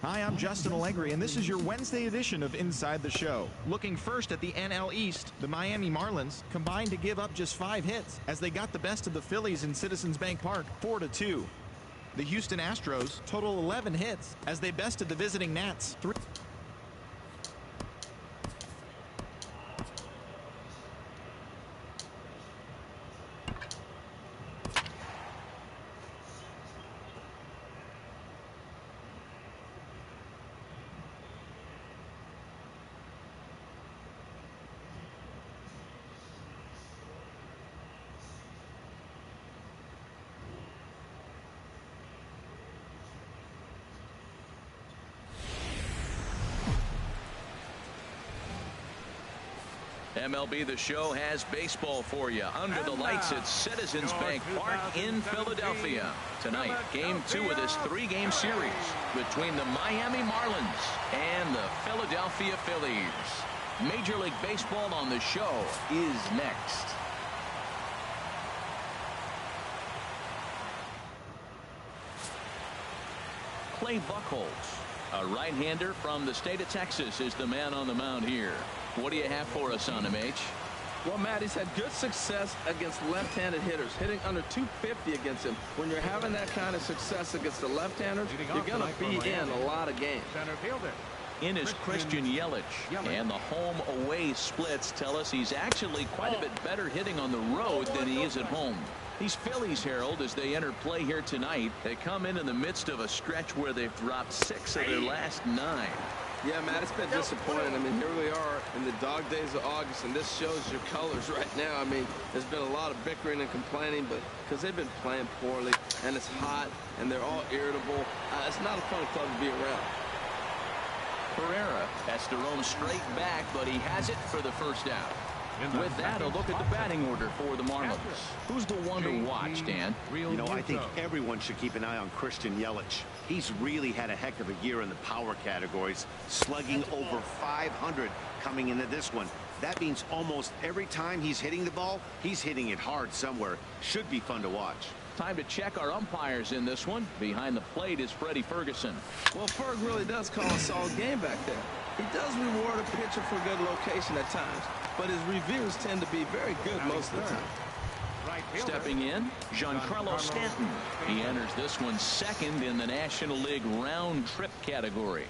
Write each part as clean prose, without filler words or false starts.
Hi, I'm Justin Allegri, and this is your Wednesday edition of Inside the Show. Looking first at the NL East, the Miami Marlins combined to give up just 5 hits as they got the best of the Phillies in Citizens Bank Park, 4-2. The Houston Astros total 11 hits as they bested the visiting Nats, 3. MLB The Show has baseball for you under the lights at Citizens Bank Park in Philadelphia. Tonight, Game 2 of this 3-game series between the Miami Marlins and the Philadelphia Phillies. Major League Baseball on the show is next. Clay Buchholz, a right-hander from the state of Texas, is the man on the mound here. What do you have for us on him, H? Well, Matt, he's had good success against left-handed hitters, hitting under 250 against him. When you're having that kind of success against the left-handers, you're going to be in a lot of games. In is Christian Yelich, and the home-away splits tell us he's actually quite a bit better hitting on the road than he is at home. These Phillies, Harold, as they enter play here tonight, they come in the midst of a stretch where they've dropped 6 of their last 9. Yeah, Matt, it's been disappointing. I mean, here we are in the dog days of August, and this shows your colors right now. I mean, there's been a lot of bickering and complaining, but because they've been playing poorly, and it's hot, and they're all irritable, it's not a fun club to be around. Pereira has to roam straight back, but he has it for the first out. With that, a look at the batting order for the Marlins. Who's the one to watch, Dan? You know, I think everyone should keep an eye on Christian Yelich. He's really had a heck of a year in the power categories, slugging over 500 coming into this one. That means almost every time he's hitting the ball, he's hitting it hard somewhere. Should be fun to watch. Time to check our umpires in this one. Behind the plate is Freddie Ferguson. Well, Ferg really does call a solid game back there. He does reward a pitcher for good location at times, but his reviews tend to be very good most of the time. Stepping in, Giancarlo Stanton. He enters this one second in the National League round trip category.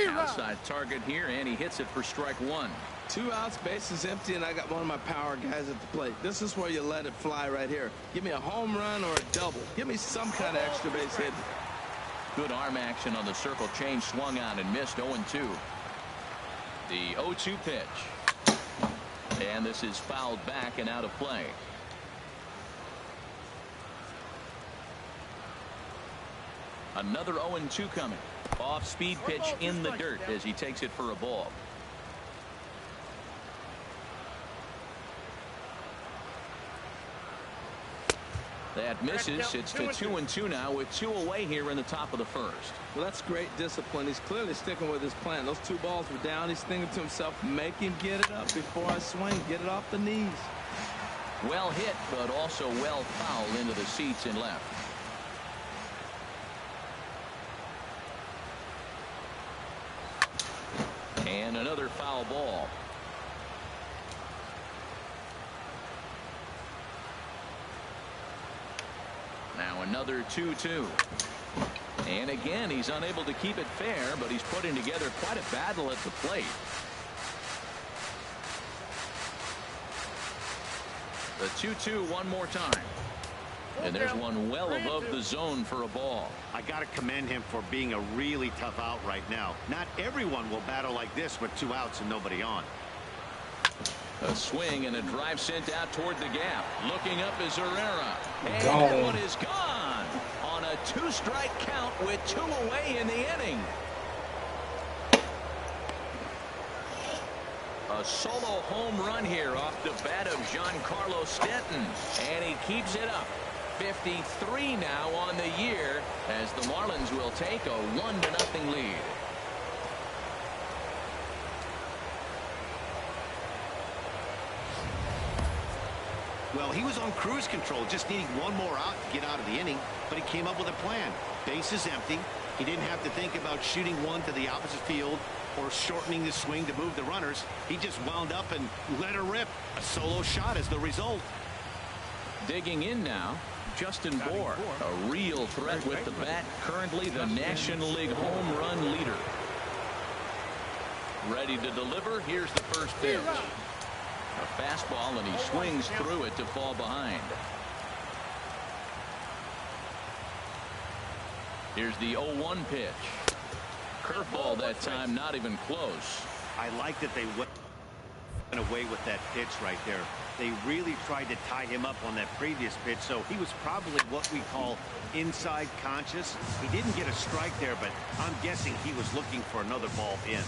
Outside target here, and he hits it for strike 1. 2 outs, bases empty, and I got one of my power guys at the plate. This is where you let it fly right here. Give me a home run or a double. Give me some kind of extra base hit. Good arm action on the circle change, swung on and missed 0-2. The 0-2 pitch. And this is fouled back and out of play. Another 0-2 coming. Off-speed pitch in the dirt as he takes it for a ball. That misses. It's to 2-2 now with 2 away here in the top of the first. Well, that's great discipline. He's clearly sticking with his plan. Those 2 balls were down. He's thinking to himself, make him get it up before I swing. Get it off the knees. Well hit, but also well fouled into the seats and left. And another foul ball. Now another 2-2. And again, he's unable to keep it fair, but he's putting together quite a battle at the plate. The 2-2 one more time. And there's one well above the zone for a ball. I got to commend him for being a really tough out right now. Not everyone will battle like this with 2 outs and nobody on. A swing and a drive sent out toward the gap. Looking up is Herrera. And that one is gone on a 2-strike count with 2 away in the inning. A solo home run here off the bat of Giancarlo Stanton. And he keeps it up. 53 now on the year as the Marlins will take a 1-0 lead. Well, he was on cruise control, just needing 1 more out to get out of the inning, but he came up with a plan. Base is empty. He didn't have to think about shooting one to the opposite field or shortening the swing to move the runners. He just wound up and let her rip. A solo shot is the result. Digging in now, Justin Bour, a real threat with the bat, currently the National League home run leader. Ready to deliver. Here's the first pitch. A fastball, and he swings through it to fall behind. Here's the 0-1 pitch. Curveball that time, not even close. I like that they went away with that pitch right there. They really tried to tie him up on that previous pitch, so he was probably what we call inside conscious. He didn't get a strike there, but I'm guessing he was looking for another ball in.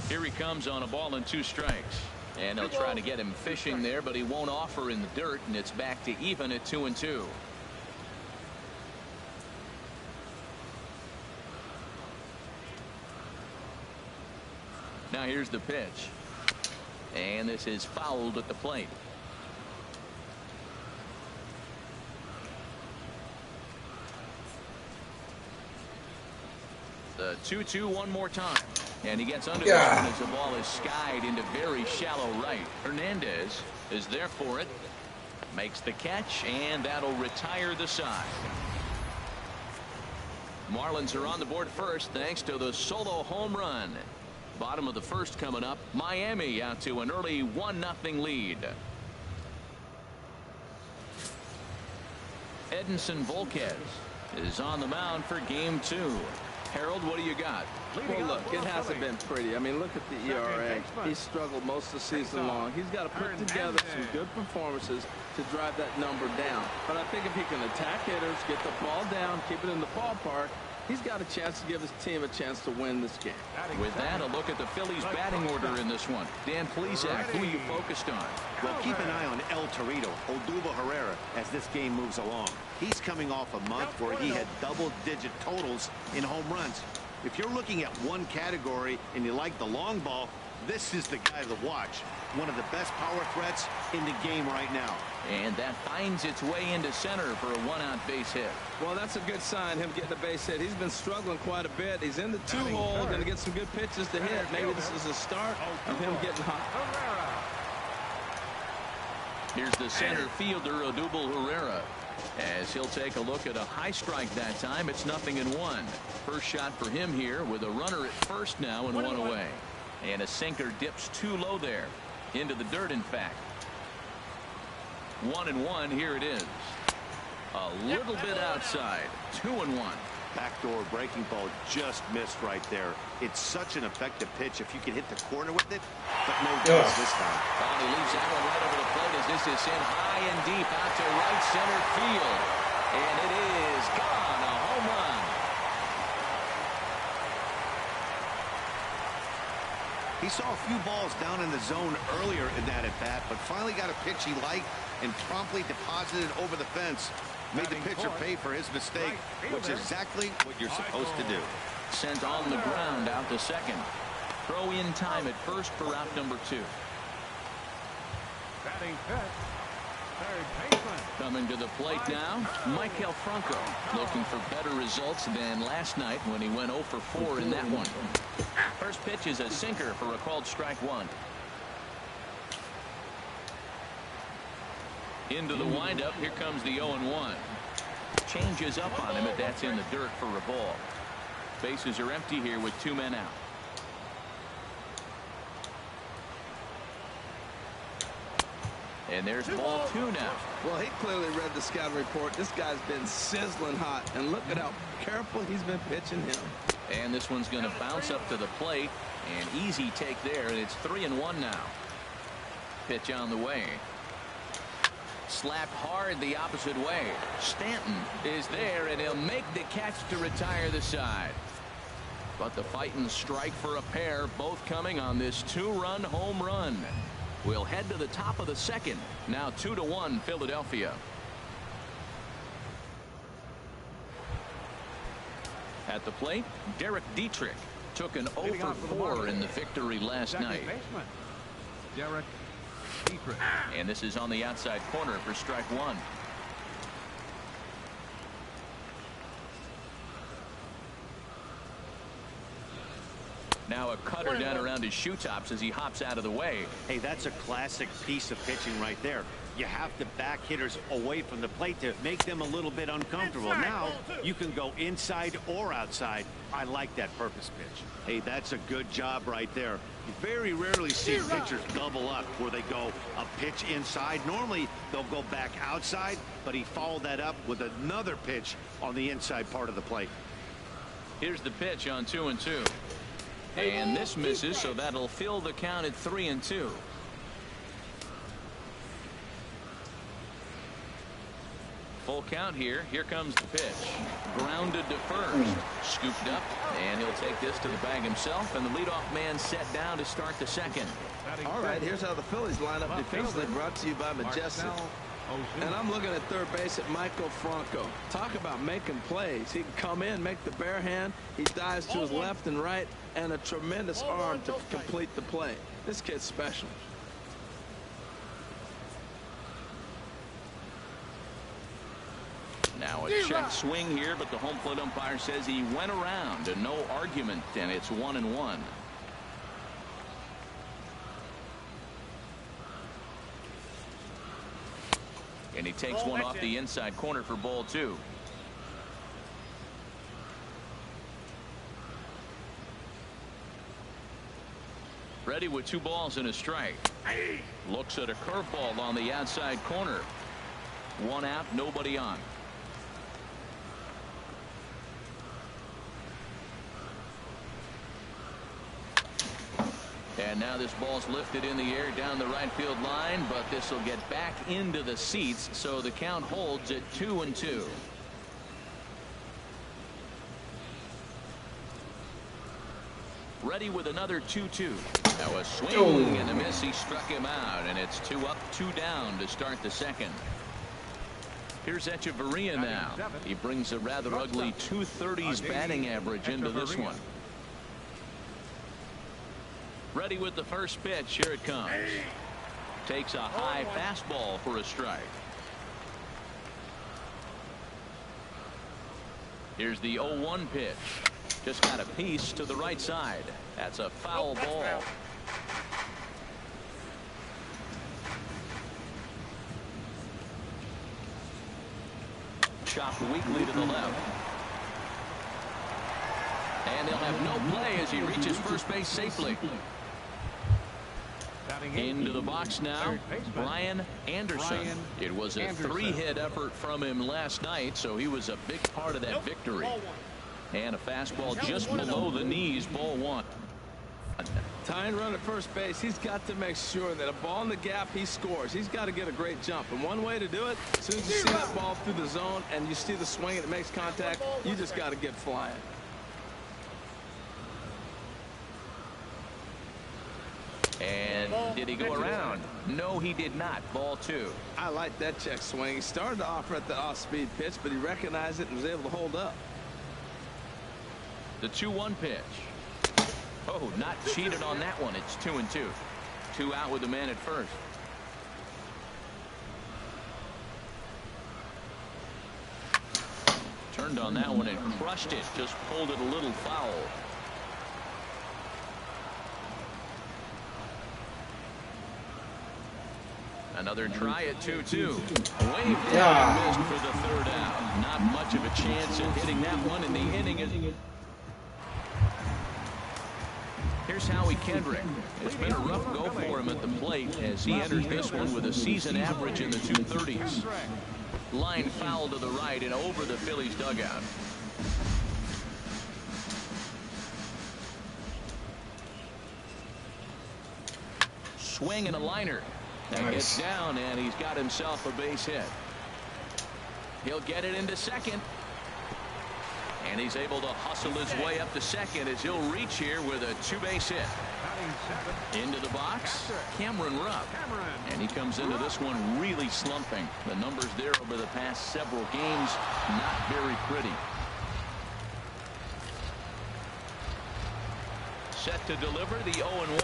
Here he comes on a ball and 2 strikes. And they'll try to get him fishing there, but he won't offer in the dirt, and it's back to even at 2-2. Now here's the pitch. And this is fouled at the plate. The 2-2 one more time. And he gets under this one as the ball is skied into very shallow right. Hernandez is there for it. Makes the catch, and that'll retire the side. Marlins are on the board first thanks to the solo home run. Bottom of the first coming up. Miami out to an early 1-0 lead. Edinson Volquez is on the mound for game 2. Harold, what do you got? Well, look, it hasn't been pretty. I mean, look at the ERA. He's struggled most of the season long. He's got to put together some good performances to drive that number down. But I think if he can attack hitters, get the ball down, keep it in the ballpark, he's got a chance to give his team a chance to win this game. With that, a look at the Phillies batting order in this one. Dan Plesac, who are you focused on? Well, keep an eye on El Torito, Odubel Herrera, as this game moves along. He's coming off a month where he had double-digit totals in home runs. If you're looking at one category and you like the long ball, this is the guy to watch. One of the best power threats in the game right now. And that finds its way into center for a 1-out base hit. Well, that's a good sign, him getting a base hit. He's been struggling quite a bit. He's in the 2-hole, going to get some good pitches to hit. Maybe this is a start of him getting hot. Here's the center fielder, Odubel Herrera. As he'll take a look at a high strike that time, it's 0-1. First shot for him here with a runner at first now and 1 away. And a sinker dips too low there. Into the dirt, in fact. 1-1. Here it is. A little bit outside. 2-1. Backdoor breaking ball just missed right there. It's such an effective pitch if you can hit the corner with it, but no goes this time. He leaves that one right over the plate as this is sent high and deep out to right center field. And it is gone. A home run. He saw a few balls down in the zone earlier in that at-bat, but finally got a pitch he liked and promptly deposited over the fence. Made the pitcher pay for his mistake, which is exactly what you're supposed to do. Sent on the ground out to second. Throw in time at first for out number 2. Coming to the plate now, Maikel Franco, looking for better results than last night when he went 0 for 4 in that one. First pitch is a sinker for a called strike 1. Into the windup. Here comes the 0-1. Changes up on him, but that's in the dirt for a ball. Bases are empty here with 2 men out. And there's ball 2 now. Well, he clearly read the scouting report. This guy's been sizzling hot, and look at how careful he's been pitching him. And this one's going to bounce up to the plate. An easy take there, and it's 3-1 now. Pitch on the way. Slapped hard the opposite way. Stanton is there, and he'll make the catch to retire the side. But the fighting strike for a pair, both coming on this 2-run home run. We'll head to the top of the second. Now 2-1 Philadelphia. At the plate, Derek Dietrich took an 0 for 4 in the victory last night. Derek Dietrich. And this is on the outside corner for strike 1. Now a cutter down around his shoe tops as he hops out of the way. Hey, that's a classic piece of pitching right there. You have to back hitters away from the plate to make them a little bit uncomfortable. Now you can go inside or outside. I like that purpose pitch. Hey, that's a good job right there. You very rarely see pitchers double up where they go a pitch inside. Normally they'll go back outside, but he followed that up with another pitch on the inside part of the plate. Here's the pitch on 2-2. And this misses, so that'll fill the count at 3-2. Full count here. Here comes the pitch. Grounded to first. Scooped up, and he'll take this to the bag himself, and the leadoff man set down to start the second. All right, here's how the Phillies line up defensively, brought to you by Majestic. And I'm looking at third base at Michael Franco. Talk about making plays. He can come in, make the bare hand. He dives to his left and right, and a tremendous arm to complete the play. This kid's special. Now a check swing here, but the home plate umpire says he went around and no argument, and it's 1-1. And he takes one off the inside corner for ball 2. Ready with 2 balls and a strike. Looks at a curveball on the outside corner. 1 out, nobody on. And now this ball's lifted in the air down the right field line, but this will get back into the seats, so the count holds at 2-2. Ready with another 2-2. Now a swing and a miss. He struck him out, and it's 2 up, 2 down to start the second. Here's Echeverria now. He brings a rather ugly 230s batting average into this one. Ready with the first pitch. Here it comes. Takes a high fastball for a strike. Here's the 0-1 pitch. Just got a piece to the right side. That's a foul ball. Chopped weakly to the left. And they'll have no play as he reaches first base safely. Into the box now, Brian Anderson. It was a 3-hit effort from him last night, so he was a big part of that victory. And a fastball just below the knees, ball 1. Tying run at first base, he's got to make sure that a ball in the gap, he scores. He's got to get a great jump. And one way to do it, as soon as you see that ball through the zone and you see the swing and it makes contact, you just got to get flying. And did he go around? No, he did not. Ball 2. I like that check swing. He started to offer at the off-speed pitch, but he recognized it and was able to hold up. The 2-1 pitch. Oh, not cheated on that one. It's 2-2. 2 out with the man at first. Turned on that one and crushed it. Just pulled it a little foul. Another try at 2-2. Waved down and missed for the 3rd out. Not much of a chance at hitting that one in the inning. Here's Howie Kendrick. It's been a rough go for him at the plate as he enters this one with a season average in the 230s. Line foul to the right and over the Phillies dugout. Swing and a liner. That gets down, and he's got himself a base hit. He'll get it into second. And he's able to hustle his way up to second as he'll reach here with a two-base hit. Into the box, Cameron Rupp. And he comes into this one really slumping. The numbers there over the past several games, not very pretty. Set to deliver the 0-1.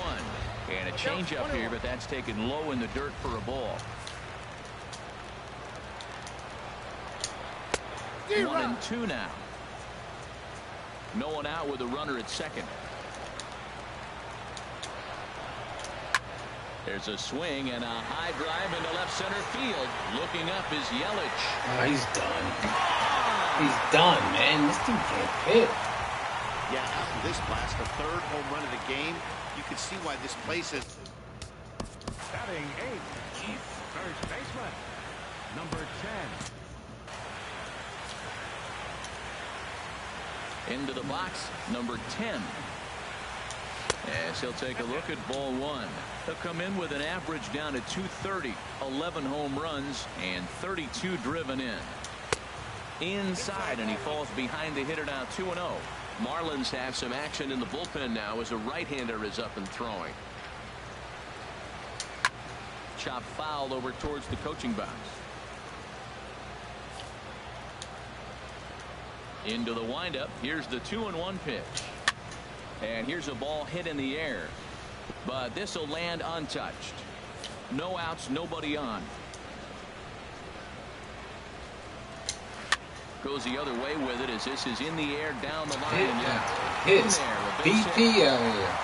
And a changeup here, but that's taken low in the dirt for a ball. 1-2 now. No one out with a runner at second. There's a swing and a high drive into left center field. Looking up is Yelich. Oh, he's done. He's done, man. This dude can't hit. Yeah, after this blast, the third home run of the game, you can see why this place is. Batting 8th, first baseman, number 10. Into the box, number 10. As he'll take a look at ball one. He'll come in with an average down at 230, 11 home runs, and 32 driven in. Inside, and he falls behind the hitter now 2-0. Marlins have some action in the bullpen now as a right-hander is up and throwing. Chop foul over towards the coaching box. Into the windup. Here's the 2-1 pitch. And here's a ball hit in the air. But this will land untouched. No outs, nobody on. Goes the other way with it as this is in the air down the line. Hits. BP out here.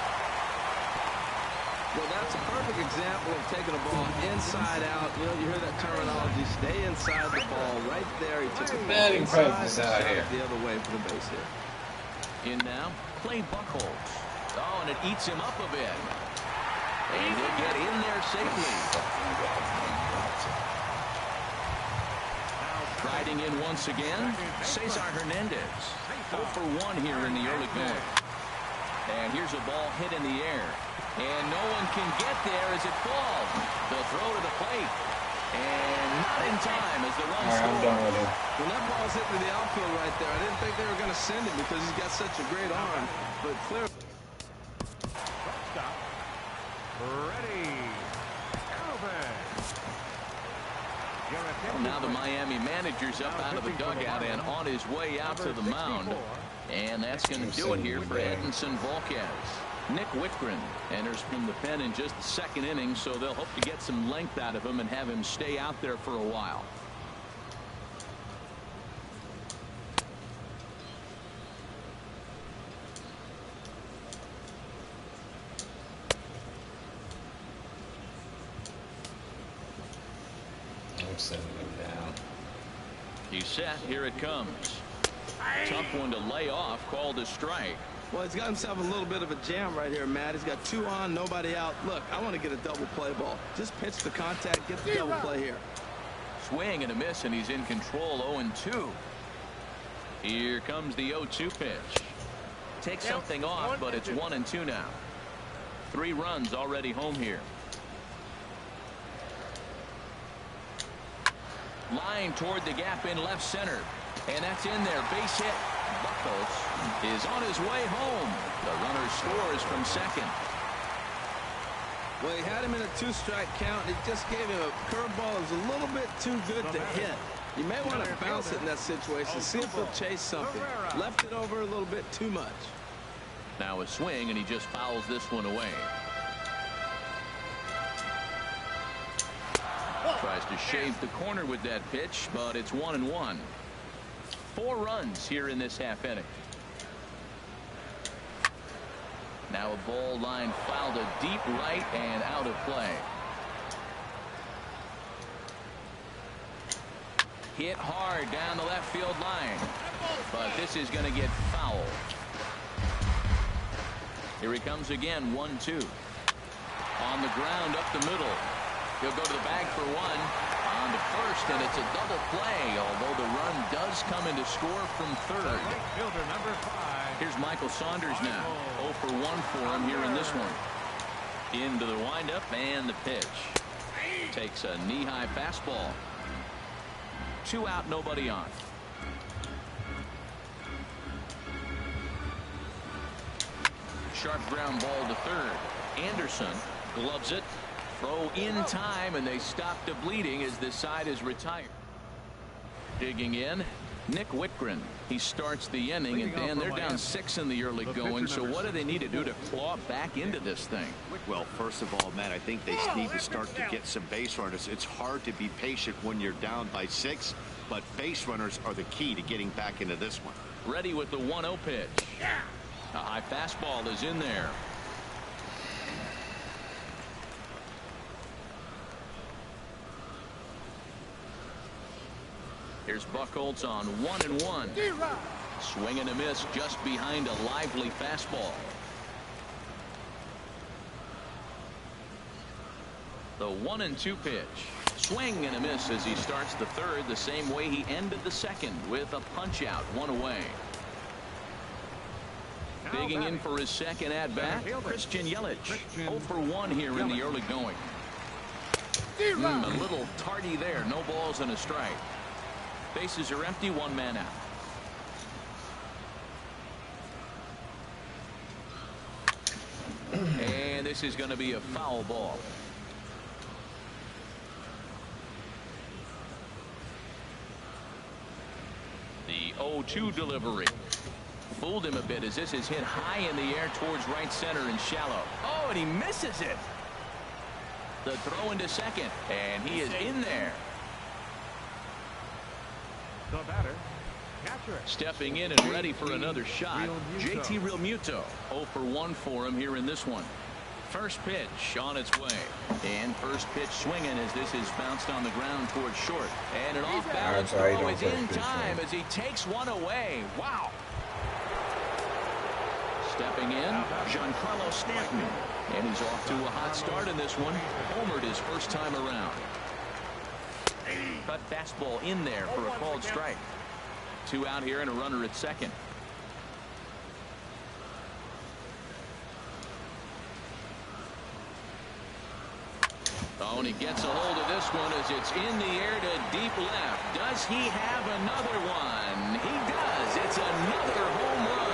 Well, that's a perfect example of taking a ball inside out. You know, you hear that terminology, stay inside the ball. Right there, he took the ball practice out here. The other way for the base hit. In now, Clay Buchholz. Oh, and it eats him up a bit. And he'll get in there safely. Riding in once again, Cesar Hernandez. 0 for 1 here in the early going. And here's a ball hit in the air. And no one can get there as it falls. The throw to the plate. And not in time as the run scores. I'm done with it. When that ball's hit to the outfield right there, I didn't think they were going to send it because he's got such a great arm. But clearly. Stop. Ready. Well, now the Miami manager's up out of the dugout and on his way out to the mound. And that's going to do it here for Edinson Volquez. Nick Whitgren enters from the pen in just the second inning, so they'll hope to get some length out of him and have him stay out there for a while. I'm sending him down. He's set. Here it comes. Tough one to lay off. Called a strike. Well, he's got himself a little bit of a jam right here, Matt. He's got 2 on, nobody out. Look, I want to get a double play ball. Just pitch the contact, get the double play here. Swing and a miss, and he's in control. 0-2. Here comes the 0-2 pitch. Takes something off, but it's 1-2 now. 3 runs already home here. Line toward the gap in left center. And that's in there. Base hit. Buchholz is on his way home. The runner scores from second. Well, he had him in a 2-strike count. He just gave him a curveball that was a little bit too good to hit. You may want to bounce it in that situation. See if he'll chase something. Left it over a little bit too much. Now a swing, and he just fouls this one away. Tries to shave the corner with that pitch, but it's 1-1. 4 runs here in this half inning. Now a ball line fouled to deep right and out of play. Hit hard down the left field line, but this is going to get fouled. Here he comes again, 1-2. On the ground up the middle. He'll go to the bag for one. On to first, and it's a double play, although the run does come in to score from third. Fielder number 5. Here's Michael Saunders now. 0 for 1 for him here in this one. Into the windup and the pitch. Takes a knee-high fastball. 2 out, nobody on. Sharp ground ball to third. Anderson gloves it. Throw in time, and they stop the bleeding as this side is retired. Digging in, Nick Whitgren. He starts the inning, and Dan, they're down 6 in the early going, so what do they need to do to claw back into this thing? Well, first of all, Matt, I think they need to start to get some base runners. It's hard to be patient when you're down by 6, but base runners are the key to getting back into this one. Ready with the 1-0 pitch. A high fastball is in there. Here's Buchholz on 1-1. Swing and a miss just behind a lively fastball. The 1-2 pitch. Swing and a miss as he starts the third the same way he ended the second with a punch out, 1 away. Digging in for his second at bat, Christian Yelich. 0 for 1 here in the early going. A little tardy there. No balls and a strike. Bases are empty, 1 man out. And this is going to be a foul ball. The 0-2 delivery. Fooled him a bit as this is hit high in the air towards right center and shallow. Oh, and he misses it. The throw into second, and he is in there. The batter, catcher. Stepping in and ready for another shot, JT Realmuto. 0 for 1 for him here in this one. First pitch on its way. And first pitch swinging as this is bounced on the ground towards short. And an off-balance throw is in time as he takes one away. Wow. Stepping in, Giancarlo Stanton. And he's off to a hot start in this one. Homered his first time around. Cut fastball in there for a called strike. 2 out here and a runner at second. Oh, and he gets a hold of this one as it's in the air to deep left. Does he have another one? He does. It's another home run.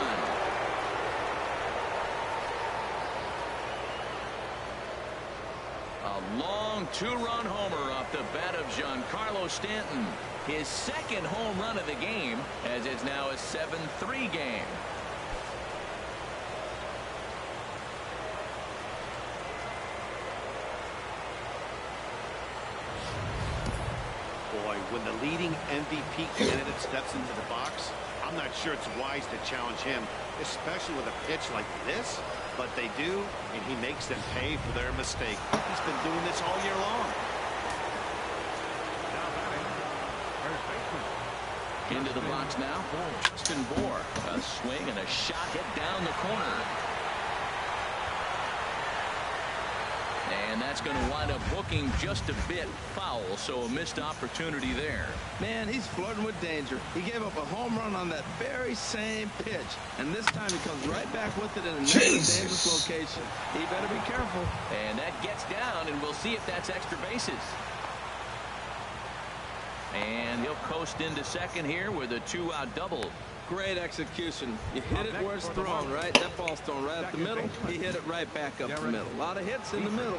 A long 2-run homer off the bat of Giancarlo Stanton. His second home run of the game, as it's now a 7-3 game. Boy, when the leading MVP candidate steps into the box, I'm not sure it's wise to challenge him, especially with a pitch like this. But they do, and he makes them pay for their mistake. He's been doing this all year long. Now batting, first baseman. Into the box now, Justin Bour. A swing and a shot hit down the corner. And that's going to wind up hooking just a bit foul, so a missed opportunity there. Man, he's flirting with danger. He gave up a home run on that very same pitch, and this time he comes right back with it in another dangerous location. He better be careful. And that gets down, and we'll see if that's extra bases. And he'll coast into second here with a 2-out double. Great execution. You hit it where it's thrown, right? That ball's thrown right up the middle. He hit it right back up the middle. A lot of hits in the middle.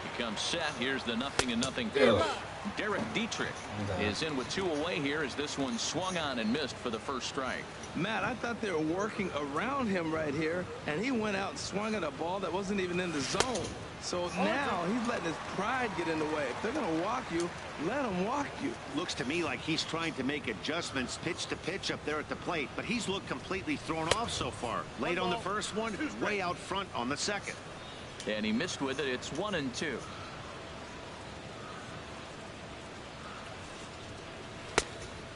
He comes set. Here's the 0-0 pitch. Derek Dietrich is in with 2 away here as this one swung on and missed for the first strike. Matt, I thought they were working around him right here, and he went out and swung at a ball that wasn't even in the zone. So now he's letting his pride get in the way. If they're going to walk you, let them walk you. Looks to me like he's trying to make adjustments pitch to pitch up there at the plate, but he's looked completely thrown off so far. Late on the first one, way out front on the second. And he missed with it. It's 1-2.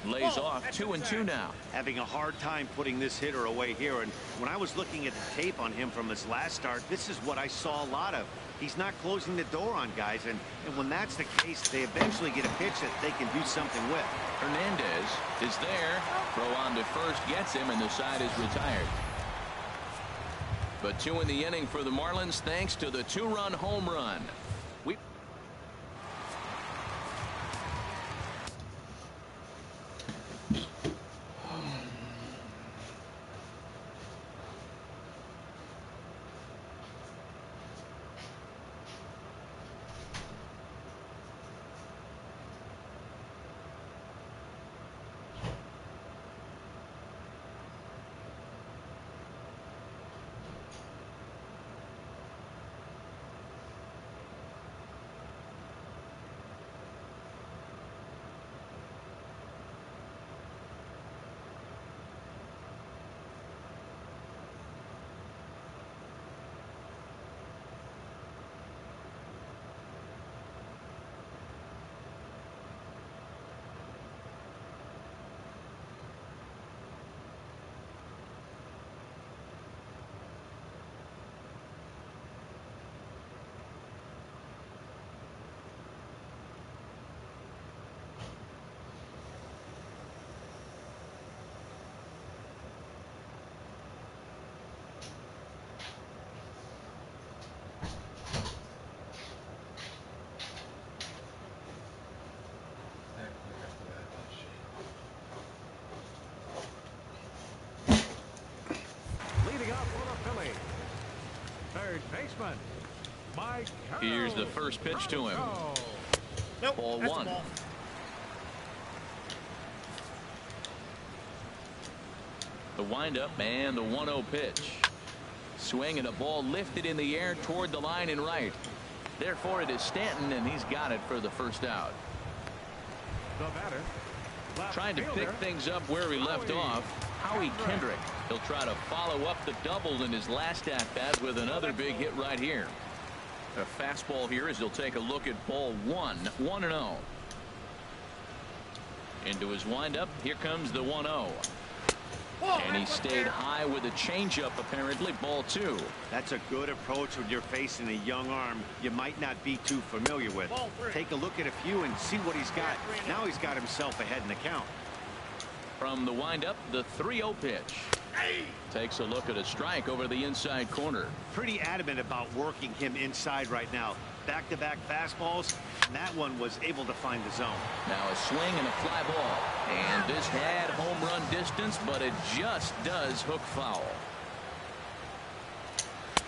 Lays off 2-2 now. Having a hard time putting this hitter away here. And when I was looking at the tape on him from his last start, this is what I saw a lot of. He's not closing the door on guys. And when that's the case, they eventually get a pitch that they can do something with. Hernandez is there. Throw on to first gets him, and the side is retired. But 2 in the inning for the Marlins thanks to the 2-run home run. Third baseman, Mike. Here's the first pitch to him. Nope, Ball that's a 1. ball. The windup and the 1-0 pitch. Swing and a ball lifted in the air toward the line and right. Therefore it is Stanton, and he's got it for the first out. The batter, left Trying to fielder, pick things up where he left off. Howie Kendrick. He'll try to follow up the double in his last at-bat with another big hit right here. A fastball here as he'll take a look at ball 1. 1-0. Into his windup. Here comes the 1-0. And he stayed high with a changeup, apparently. Ball 2. That's a good approach when you're facing a young arm you might not be too familiar with. Take a look at a few and see what he's got. Now he's got himself ahead in the count. From the windup, the 3-0 pitch. Takes a look at a strike over the inside corner. Pretty adamant about working him inside right now. Back-to-back fastballs, and that one was able to find the zone. Now a swing and a fly ball. And this had home run distance, but it just does hook foul.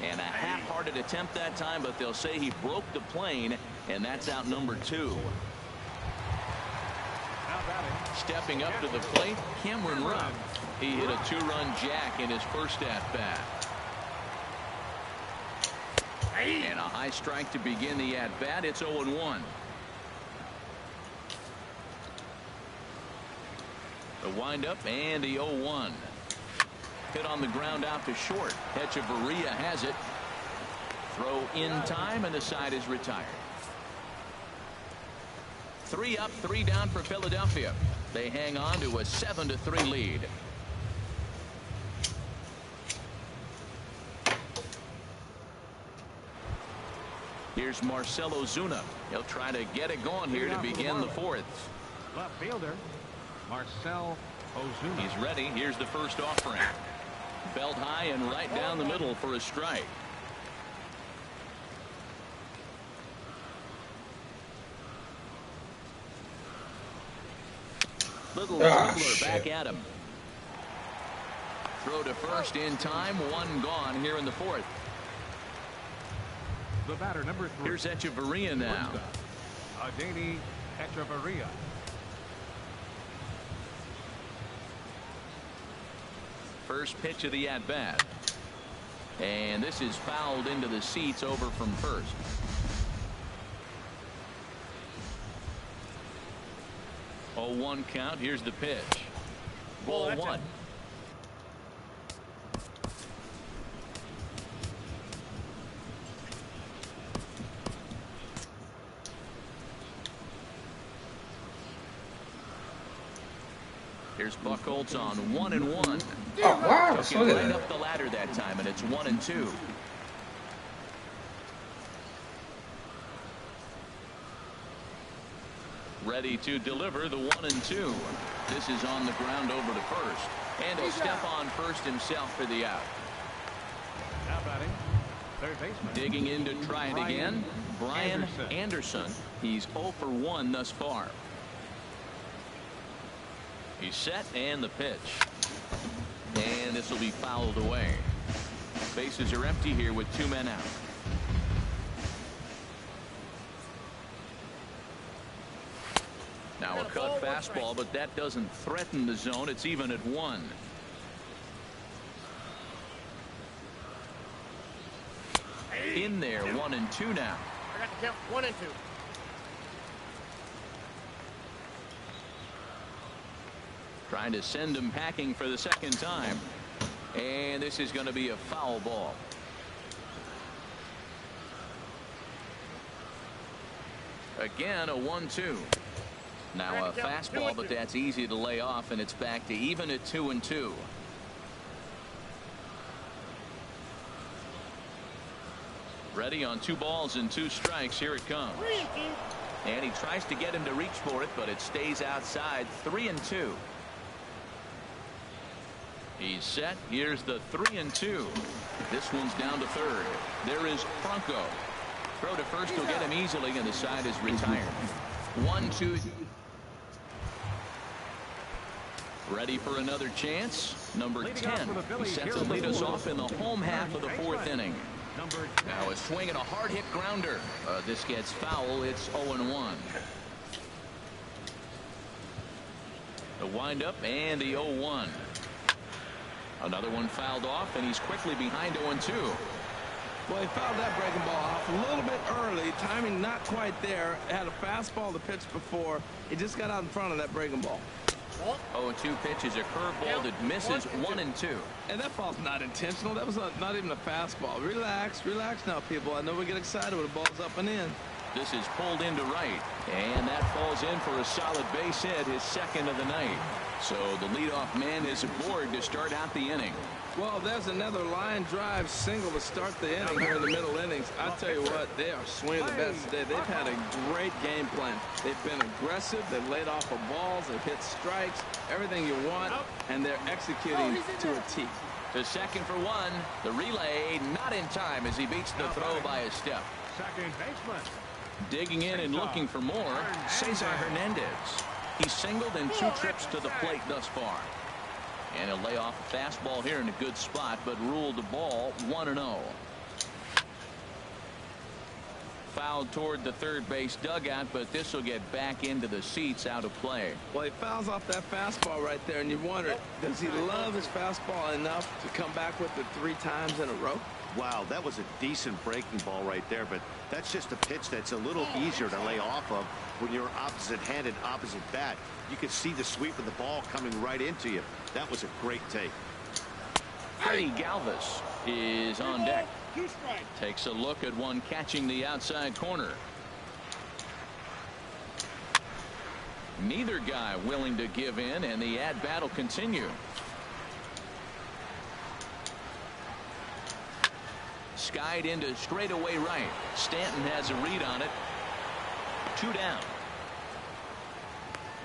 And a half-hearted attempt that time, but they'll say he broke the plane, and that's out number 2. Stepping up to the plate, Cameron Rupp. He hit a 2-run jack in his first at-bat. And a high strike to begin the at-bat. It's 0-1. The windup and the 0-1. Hit on the ground out to short. Echeverria has it. Throw in time, and the side is retired. 3 up, 3 down for Philadelphia. They hang on to a 7-3 lead. Here's Marcell Ozuna. He'll try to get it going here to begin the 4th. left fielder, Marcell Ozuna. He's ready. Here's the first offering. Belt high and right down the middle for a strike. Little dribbler back at him. Throw to first in time. 1 gone here in the 4th. The batter, number 3. Here's Echeverria now. Adeiny Echeverria. First pitch of the at-bat. And this is fouled into the seats over from first. Oh, 1 count. Here's the pitch. Ball 1. Here's Buchholz on 1-1. Oh, wow. Took it right up the ladder that time, and it's 1-2. Ready to deliver the 1-2. This is on the ground over to first. And he'll step on first himself for the out. Now batting, third baseman. Digging in to try it again, Brian Anderson. He's 0 for 1 thus far. He's set, and the pitch. And this will be fouled away. Bases are empty here with 2 men out. Now a cut fastball, but that doesn't threaten the zone. It's even at 1. In there, 1-2 now. I got the count 1-2. Trying to send him packing for the second time. And this is going to be a foul ball. Again, a 1-2. Now a fastball, but that's easy to lay off, and it's back to even at 2-2. Ready on 2 balls and 2 strikes. Here it comes. And he tries to get him to reach for it, but it stays outside. 3-2. He's set. Here's the 3-2. This one's down to third. There is Franco. Throw to first will get him easily, and the side is retired. 1-2. Ready for another chance. Number 10. He sets to lead us off in the home half of the 4th inning. Now a swing and a hard hit grounder. This gets foul. It's 0-1. The windup and the 0-1. Another one fouled off, and he's quickly behind 0-2. Well, he fouled that breaking ball off a little bit early. Timing not quite there. Had a fastball to pitch before. He just got out in front of that breaking ball. 0-2 pitch is a curveball that misses 1-2. And that ball's not intentional. That was not even a fastball. Relax, relax now, people. I know we get excited when the ball's up and in. This is pulled into right, and that falls in for a solid base hit, his second of the night. So the leadoff man is aboard to start out the inning. Well, there's another line drive single to start the inning here in the middle innings. I tell you what, they are swinging the best today. They've had a great game plan. They've been aggressive. They've laid off of balls. They've hit strikes, everything you want, and they're executing to a T. To second for 1. The relay not in time as he beats the throw by a step. Second baseman. Digging in and looking for more, Cesar Hernandez. He's singled in 2 trips to the plate thus far. And he'll lay off a fastball here in a good spot, but ruled the ball 1-0. Fouled toward the third base dugout, but this will get back into the seats, out of play. Well, he fouls off that fastball right there, and you wonder, does he love his fastball enough to come back with it 3 times in a row? Wow, that was a decent breaking ball right there, but that's just a pitch that's a little easier to lay off of when you're opposite-handed, opposite bat. You can see the sweep of the ball coming right into you. That was a great take. Freddie Galvis is on deck. Takes a look at one catching the outside corner. Neither guy willing to give in, and the at-bat will continue. Skied into straightaway right. Stanton has a read on it. 2 down.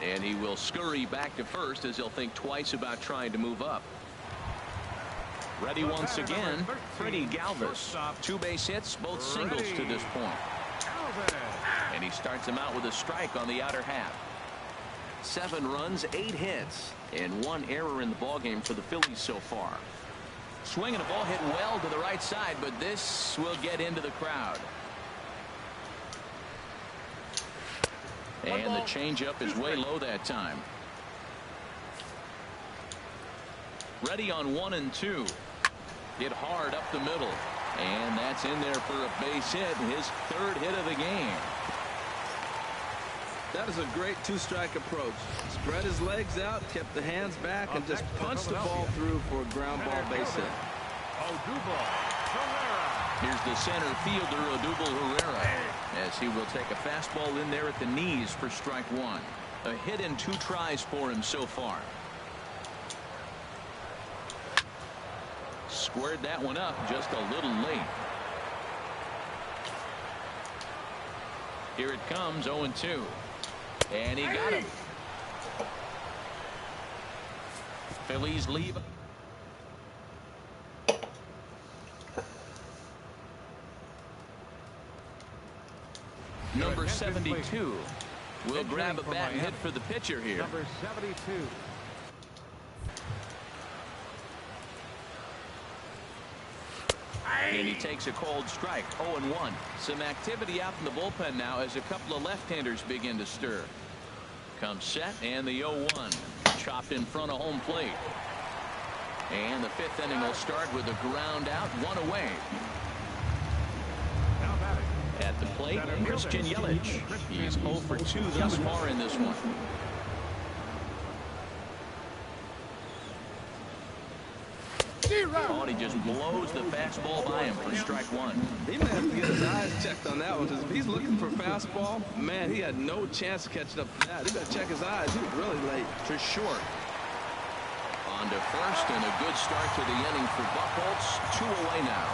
And he will scurry back to first as he'll think twice about trying to move up. Ready once again, Freddie Galvis. 2 base hits, both singles to this point. And he starts him out with a strike on the outer half. 7 runs, 8 hits, and 1 error in the ballgame for the Phillies so far. Swinging a ball hit well to the right side, but this will get into the crowd. And the changeup is way low that time. Ready on 1-2. Hit hard up the middle. And that's in there for a base hit. His 3rd hit of the game. That is a great 2-strike approach. Spread his legs out, kept the hands back, and just punched the ball through for a ground ball base hit. Here's the center fielder, Odubel Herrera, as he will take a fastball in there at the knees for strike 1. A hit in 2 tries for him so far. squared that one up just a little late. Here it comes, 0-2. And he got him. Phillies leave. Number 72 will grab a bat and hit for the pitcher here. Number 72. And he takes a cold strike, 0-1. Some activity out in the bullpen now as a couple of left-handers begin to stir. Comes set, and the 0-1. Chopped in front of home plate. And the fifth inning will start with a ground out, one away. Now batting. At the plate, Christian Yelich. He's 0 for 2 thus far in this one. Oh, and he just blows the fastball by him for strike one. He may have to get his eyes checked on that one, because if he's looking for fastball, man, he had no chance of catching up to that. He got to check his eyes. He was really late. To short. On to first, and a good start to the inning for Buchholz. 2 away now.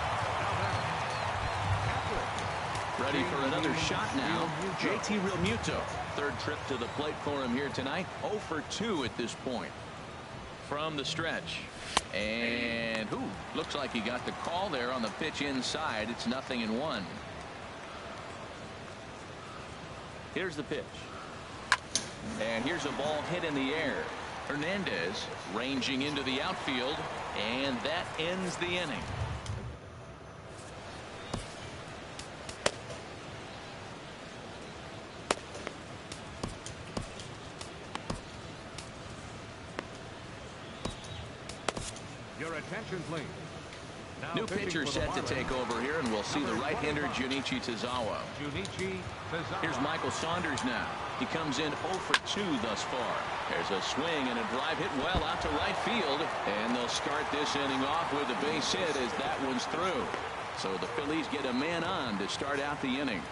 Ready for another shot now. JT Realmuto. Third trip to the plate for him here tonight. 0 for 2 at this point. From the stretch. And looks like he got the call there on the pitch inside. It's 0-1. Here's the pitch. And here's a ball hit in the air. Hernandez ranging into the outfield, and that ends the inning. Your attention, please. Now New pitcher set to take over here, and we'll see the right-hander Junichi Tazawa. Junichi Tazawa. Here's Michael Saunders now. He comes in 0 for 2 thus far. There's a swing and a drive hit well out to right field, and they'll start this inning off with a base hit as that one's through. So the Phillies get a man on to start out the inning.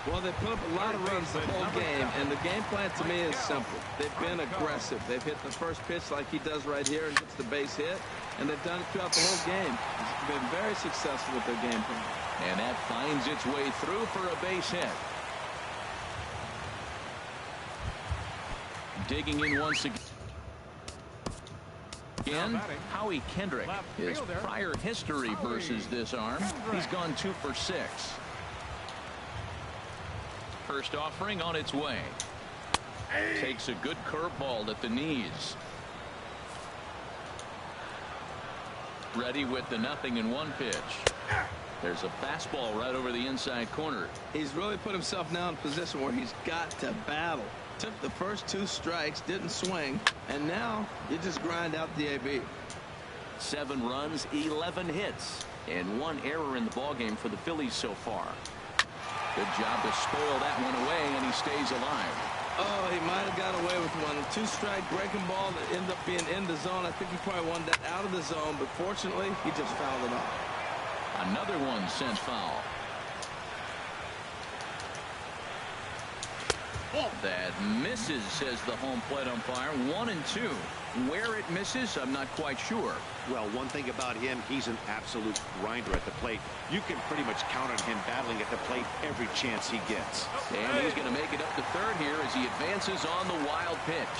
Well, they put up a lot of runs the whole game, and the game plan to me is simple. They've been aggressive. They've hit the first pitch like he does right here and hits the base hit, and they've done it throughout the whole game. It's been very successful with their game plan. And that finds its way through for a base hit. Digging in once again, Howie Kendrick. His prior history versus this arm, he's gone 2 for 6. First offering on its way. Takes a good curveball at the knees. Ready with the 0-1 pitch. There's a fastball right over the inside corner. He's really put himself now in a position where he's got to battle. Took the first 2 strikes, didn't swing, and now you just grind out the AB. 7 runs, 11 hits, and 1 error in the ballgame for the Phillies so far. Good job to spoil that one away, and he stays alive. Oh, he might have got away with one. 2-strike breaking ball that ended up being in the zone. I think he probably wanted that out of the zone, but fortunately, he just fouled it off. Another one sent foul. That misses, says the home plate umpire. 1-2. Where it misses, I'm not quite sure. Well, one thing about him, he's an absolute grinder at the plate. You can pretty much count on him battling at the plate every chance he gets. And he's going to make it up to third here as he advances on the wild pitch.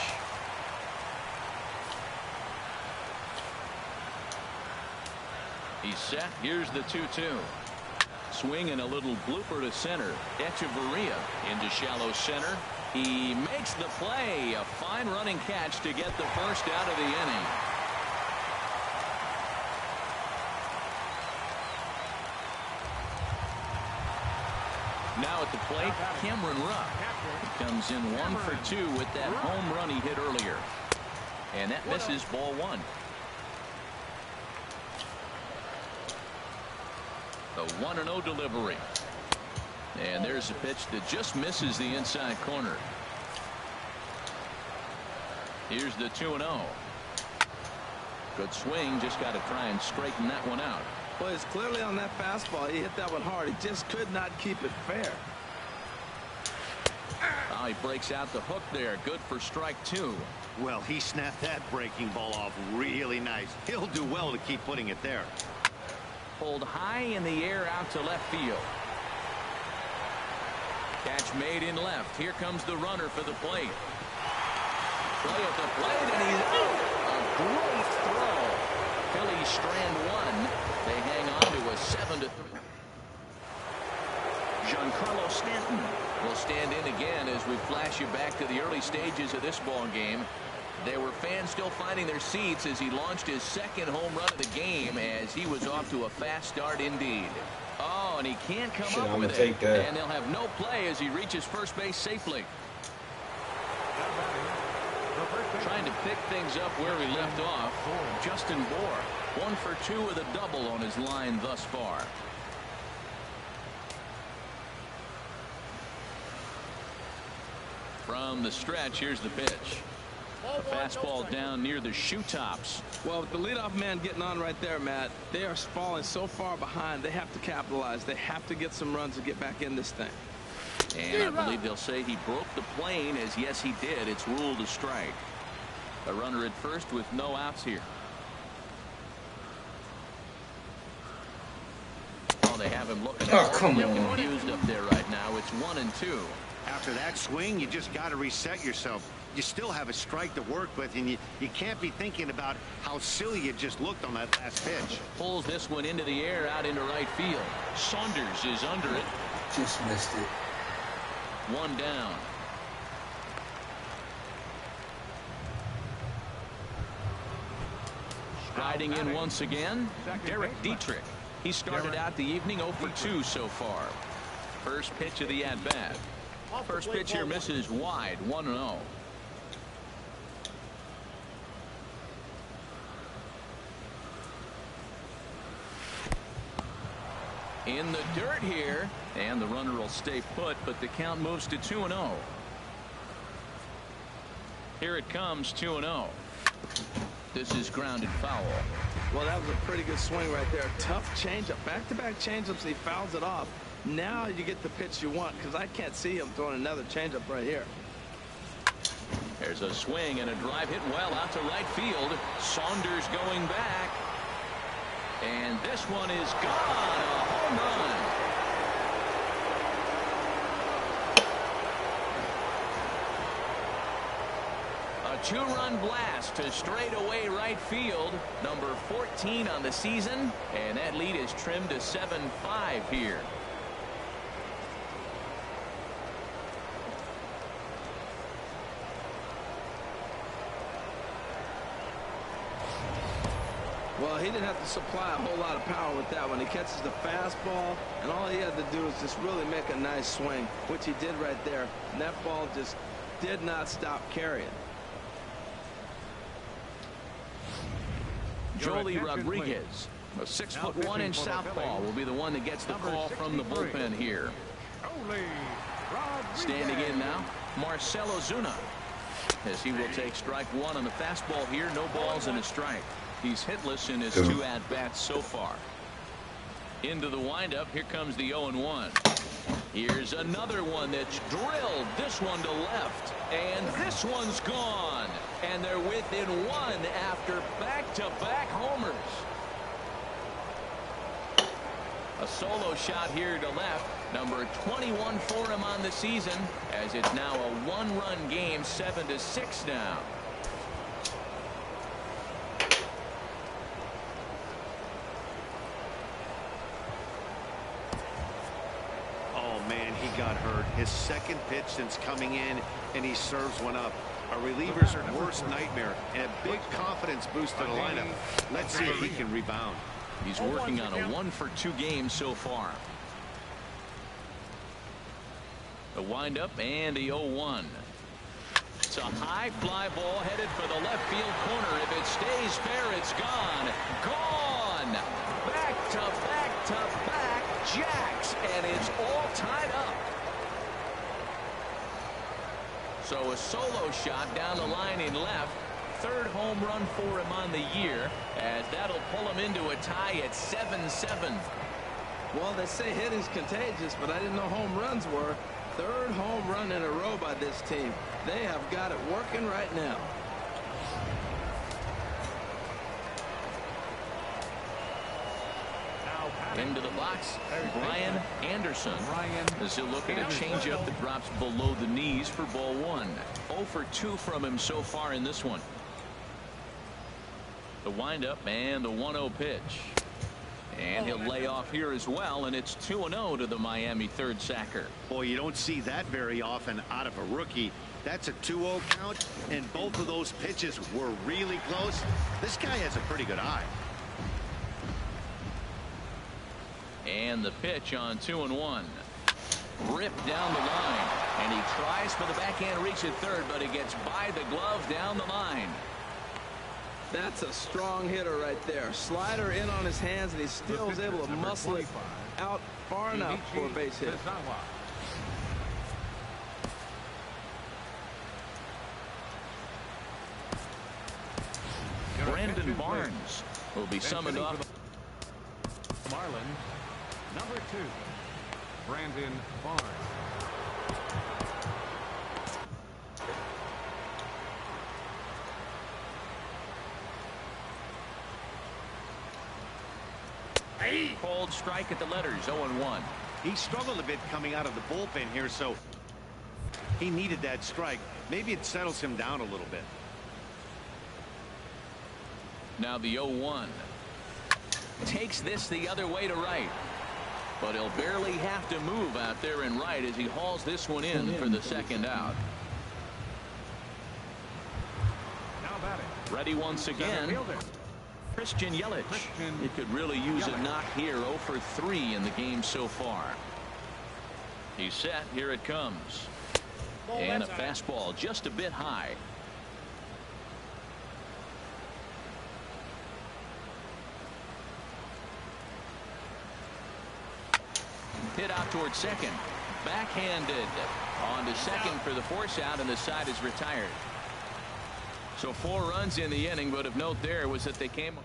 He's set. Here's the 2-2. Swing and a little blooper to center. Echeverria into shallow center. He makes the play. A fine running catch to get the first out of the inning. Now at the plate, Cameron Rupp comes in 1 for 2 with that home run he hit earlier. And that misses, ball 1. The 1-0 delivery. And there's a pitch that just misses the inside corner. Here's the 2-0. Good swing. Just got to try and straighten that one out. Well, it's clearly on that fastball. He hit that one hard. He just could not keep it fair. Oh, he breaks out the hook there. Good for strike 2. Well, he snapped that breaking ball off really recognized. He'll do well to keep putting it there. Pulled high in the air out to left field. Catch made in left. Here comes the runner for the plate. Play at the plate, and he's out. A great throw. Phillies strand one. They hang on to a 7-3. Giancarlo Stanton will stand in again as we flash you back to the early stages of this ball game. There were fans still finding their seats as he launched his second home run of the game, as he was off to a fast start indeed. Oh, and he can't come up with it. And they'll have no play as he reaches first base safely. Trying to pick things up where we left off. Justin Bour, 1 for 2 with a double on his line thus far. From the stretch, here's the pitch. A fastball down near the shoe tops. Well, with the leadoff man getting on right there, Matt, they are falling so far behind. They have to capitalize. They have to get some runs to get back in this thing. And I believe they'll say he broke the plane, as yes, he did. It's ruled a strike. A runner at first with no outs here. Oh, they have him looking. Oh, come on. Confused up there right now. It's 1-2. After that swing, you just got to reset yourself. You still have a strike to work with, and you can't be thinking about how silly you just looked on that last pitch. Pulls this one into the air out into right field. Saunders is under it. Just missed it. 1 down. Striding in once again, Derek Dietrich. He started out the evening 0 for 2 so far. First pitch of the at-bat. First pitch here misses wide, 1-0. In the dirt here, and the runner will stay put, but the count moves to 2-0. Here it comes, 2-0. This is grounded foul. Well, that was a pretty good swing right there. Tough changeup. Back-to-back changeups. He fouls it off. Now you get the pitch you want, because I can't see him throwing another changeup right here. There's a swing and a drive hit well out to right field. Saunders going back. And this one is gone. A home run. A 2-run blast to straightaway right field. Number 14 on the season. And that lead is trimmed to 7-5 here. Well, he didn't have to supply a whole lot of power with that one. He catches the fastball, and all he had to do is just really make a nice swing, which he did right there. And that ball just did not stop carrying. Joely Rodriguez, a 6'1" southpaw, will be the one that gets the call from the bullpen here. Standing in now, Marcell Ozuna, as he will take strike one on the fastball here. No balls and a strike. He's hitless in his 2 at-bats so far. Into the windup. Here comes the 0-1. Here's another one that's drilled. This one to left. And this one's gone. And they're within 1 after back-to-back homers. A solo shot here to left. Number 21 for him on the season, as it's now a 1-run game, 7-6 now. Man, he got hurt. His second pitch since coming in, and he serves one up. A reliever's worst nightmare, and a big confidence boost to the lineup. Let's see if he can rebound. He's working on a 1 for 2 game so far. The windup and the 0-1. It's a high fly ball headed for the left field corner. If it stays fair, it's gone. Gone. Back to back to back jacks, and it's all tied up. So a solo shot down the line in left. 3rd home run for him on the year, as that'll pull him into a tie at 7-7. Well, they say hitting's contagious, but I didn't know home runs were. 3rd home run in a row by this team. They have got it working right now. Into the box, Brian Anderson. As he'll look at a changeup that drops below the knees for ball 1. 0 for 2 from him so far in this one. The windup and the 1-0 pitch. And he'll lay off here as well, and it's 2-0 to the Miami third sacker. Boy, you don't see that very often out of a rookie. That's a 2-0 count, and both of those pitches were really close. This guy has a pretty good eye. And the pitch on 2-1. Ripped down the line, and he tries for the backhand reach at third, but he gets by the glove down the line. That's a strong hitter right there. Slider in on his hands, and he still is able to muscle it out far enough for a base hit. Brandon Barnes will be summoned off. Marlins, number 2, Brandon Barnes. Cold strike at the letters, 0-1. He struggled a bit coming out of the bullpen here, so he needed that strike. Maybe it settles him down a little bit. Now the 0-1. Takes this the other way to right. But he'll barely have to move out there in right as he hauls this one in for the second out. Now batting. Ready once again. Christian Yelich. He could really use a knock here. 0 for 3 in the game so far. He's set. Here it comes. And a fastball just a bit high. Hit out towards second. Backhanded. On to second for the force out, and the side is retired. So 4 runs in the inning, but of note there was that they came.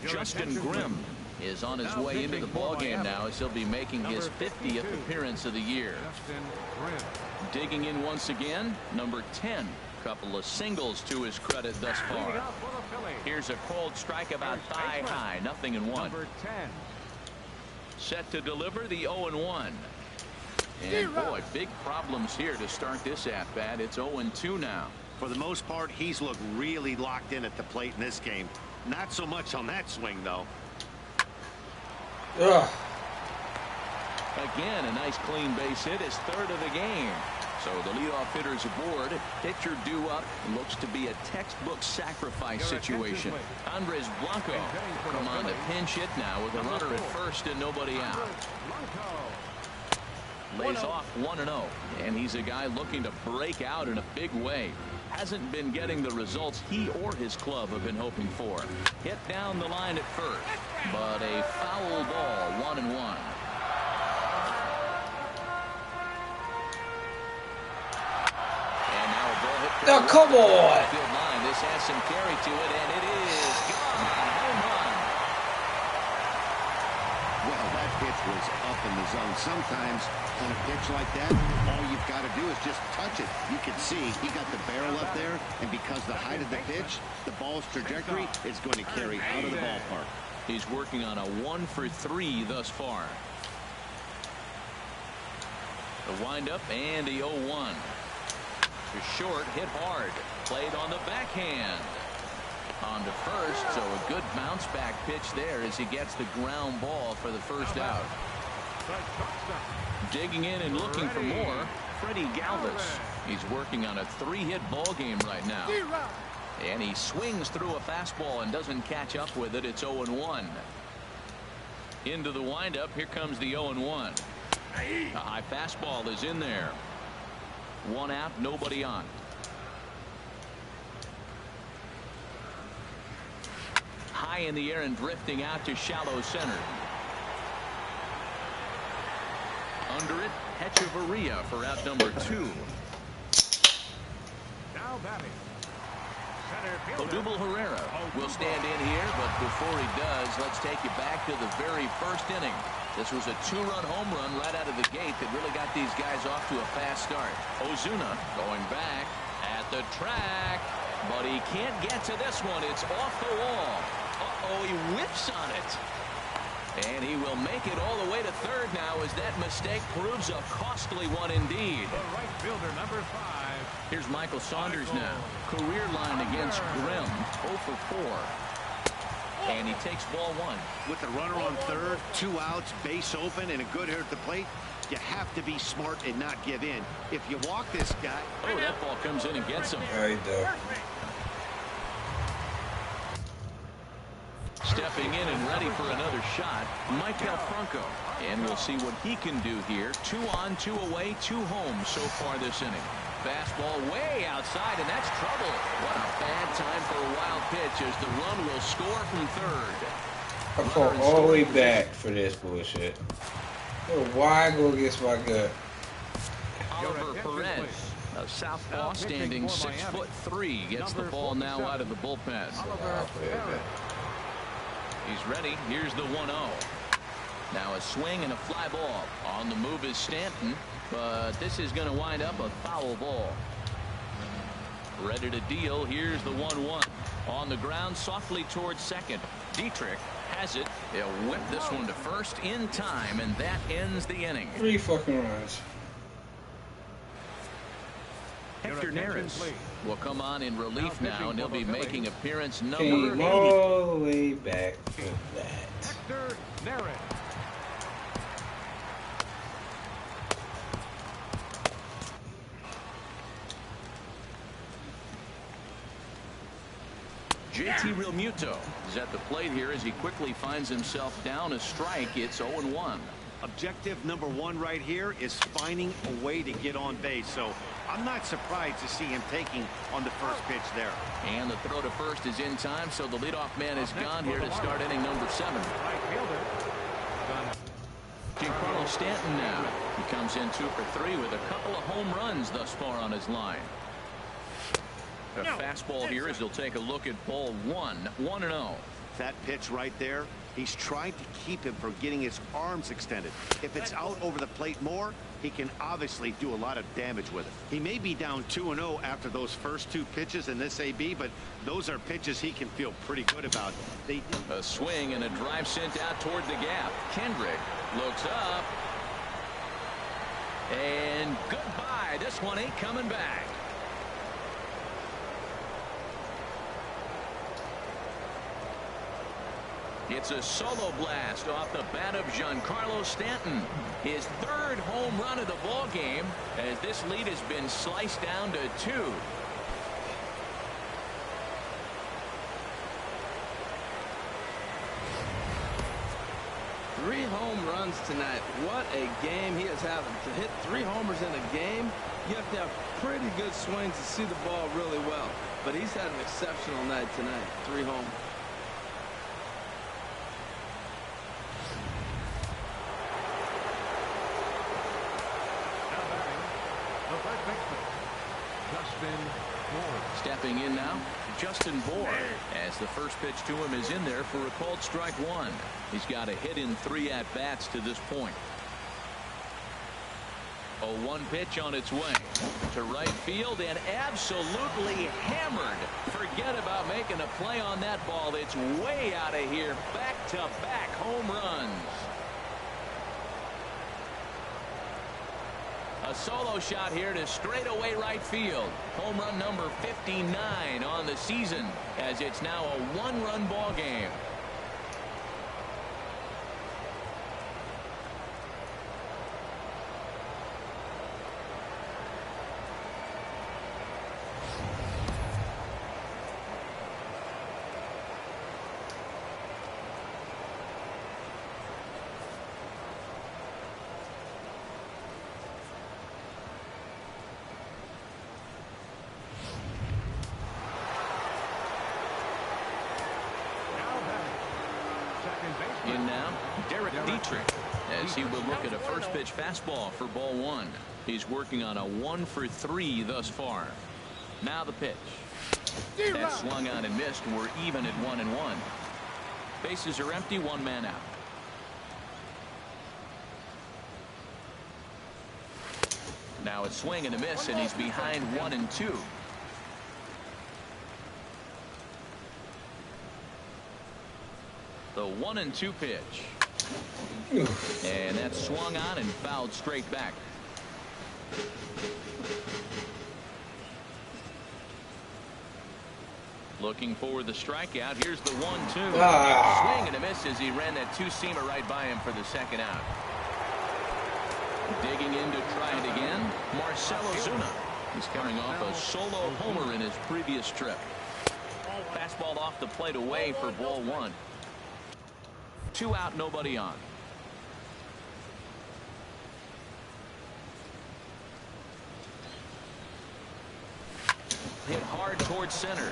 Justin Grimm is on his way into the ballgame now as he'll be making his 50th appearance of the year. Digging in once again, number 10. Couple of singles to his credit thus far. Here's a cold strike about thigh high, 0-1. Set to deliver the 0-1. And boy, big problems here to start this at bat. It's 0-2 now. For the most part, he's looked really locked in at the plate in this game. Not so much on that swing, though. Again, a nice clean base hit, his third of the game. So the leadoff hitter's aboard. Pitcher due up. Looks to be a textbook sacrifice situation. Andres Blanco come on to pinch hit now with a runner at first and nobody out. Lays off 1-0. And he's a guy looking to break out in a big way. Hasn't been getting the results he or his club have been hoping for. Hit down the line at first. But a foul ball, 1-1. Oh, come on. This has some carry to it, and it is gone. Home run. Well, that pitch was up in the zone. Sometimes on a pitch like that, all you've got to do is just touch it. You can see he got the barrel up there, and because the height of the pitch, the ball's trajectory is going to carry out of the ballpark. He's working on a 1 for 3 thus far. The windup and the 0-1. Short, hit hard, played on the backhand. On to first, so a good bounce back pitch there as he gets the ground ball for the first out. Digging in and looking for more, Freddie Galvis. He's working on a 3-hit ball game right now. And he swings through a fastball and doesn't catch up with it. It's 0-1. Into the windup, here comes the 0-1. A high fastball is in there. 1 out, nobody on. High in the air and drifting out to shallow center. Under it, Hechavarria for out number 2. Now batting, Odubel Herrera will stand in here, but before he does, let's take you back to the very first inning. This was a 2-run home run right out of the gate that really got these guys off to a fast start. Ozuna going back at the track, but he can't get to this one. It's off the wall. Uh-oh, he whiffs on it. And he will make it all the way to third now as that mistake proves a costly one indeed. The right fielder, number 5. Here's Michael Saunders now. Career line against Grimm, 0 for 4. And he takes ball 1. With the runner on third, 2 outs, base open, and a good hitter at the plate, you have to be smart and not give in. If you walk this guy... Oh, that ball comes in and gets him. Right there. Stepping in and ready for another shot, Michael Franco. And we'll see what he can do here. 2 on, 2 away, 2 home so far this inning. Fastball way outside, and that's trouble. What a bad time for a wild pitch as the run will score from third. I fought all the way back for this bullshit. Yo, why go against my gut? Oliver Perez, a southpaw standing 6'3", gets the ball now out of the bullpen. He's ready. Here's the 1-0. Now a swing and a fly ball. On the move is Stanton, but this is going to wind up a foul ball. Ready to deal. Here's the 1-1. On the ground softly towards second. Dietrich has it. They'll whip this one to first in time, and that ends the inning. 3 fucking runs. Hector Neris will come on in relief now, and he'll be making appearance number Came 80. all the way back for that. Hector Neris. JT Realmuto is at the plate here as he quickly finds himself down a strike. It's 0-1. Objective number 1 right here is finding a way to get on base. So I'm not surprised to see him taking on the first pitch there. And the throw to first is in time, so the leadoff man is gone here to start inning number 7. Right fielder. Giancarlo Stanton now. He comes in 2 for 3 with a couple of home runs thus far on his line. A fastball here as he'll take a look at ball 1. 1-0. That pitch right there, he's trying to keep him from getting his arms extended. If it's out over the plate more, he can obviously do a lot of damage with it. He may be down 2-0 after those first 2 pitches in this AB, but those are pitches he can feel pretty good about. A swing and a drive sent out toward the gap. Kendrick looks up. And goodbye. This one ain't coming back. It's a solo blast off the bat of Giancarlo Stanton. His 3rd home run of the ball game as this lead has been sliced down to 2. Three home runs tonight. What a game he is having. To hit 3 homers in a game, you have to have pretty good swings to see the ball really well. But he's had an exceptional night tonight. 3 homers. Stepping in now, Justin Bour, as the first pitch to him is in there for a called strike 1. He's got a hit in 3 at-bats to this point. A 1 pitch on its way to right field and absolutely hammered. Forget about making a play on that ball. It's way out of here. Back-to-back home runs. A solo shot here to straightaway right field. Home run number 59 on the season as it's now a 1-run ball game. In now, Dietrich, as he will look at a first pitch fastball for ball 1. He's working on a 1 for 3 thus far. Now the pitch. That swung on and missed. We're even at 1-1. Bases are empty, one man out. Now a swing and a miss, and he's behind 1-2. The 1-2 pitch. And that swung on and fouled straight back. Looking for the strikeout. Here's the 1-2. Swing and a miss as he ran that two-seamer right by him for the second out. Digging in to try it again, Marcell Ozuna. He's coming off a solo homer in his previous trip. Fastball off the plate away for ball one. 2 out, nobody on. Hit hard towards center.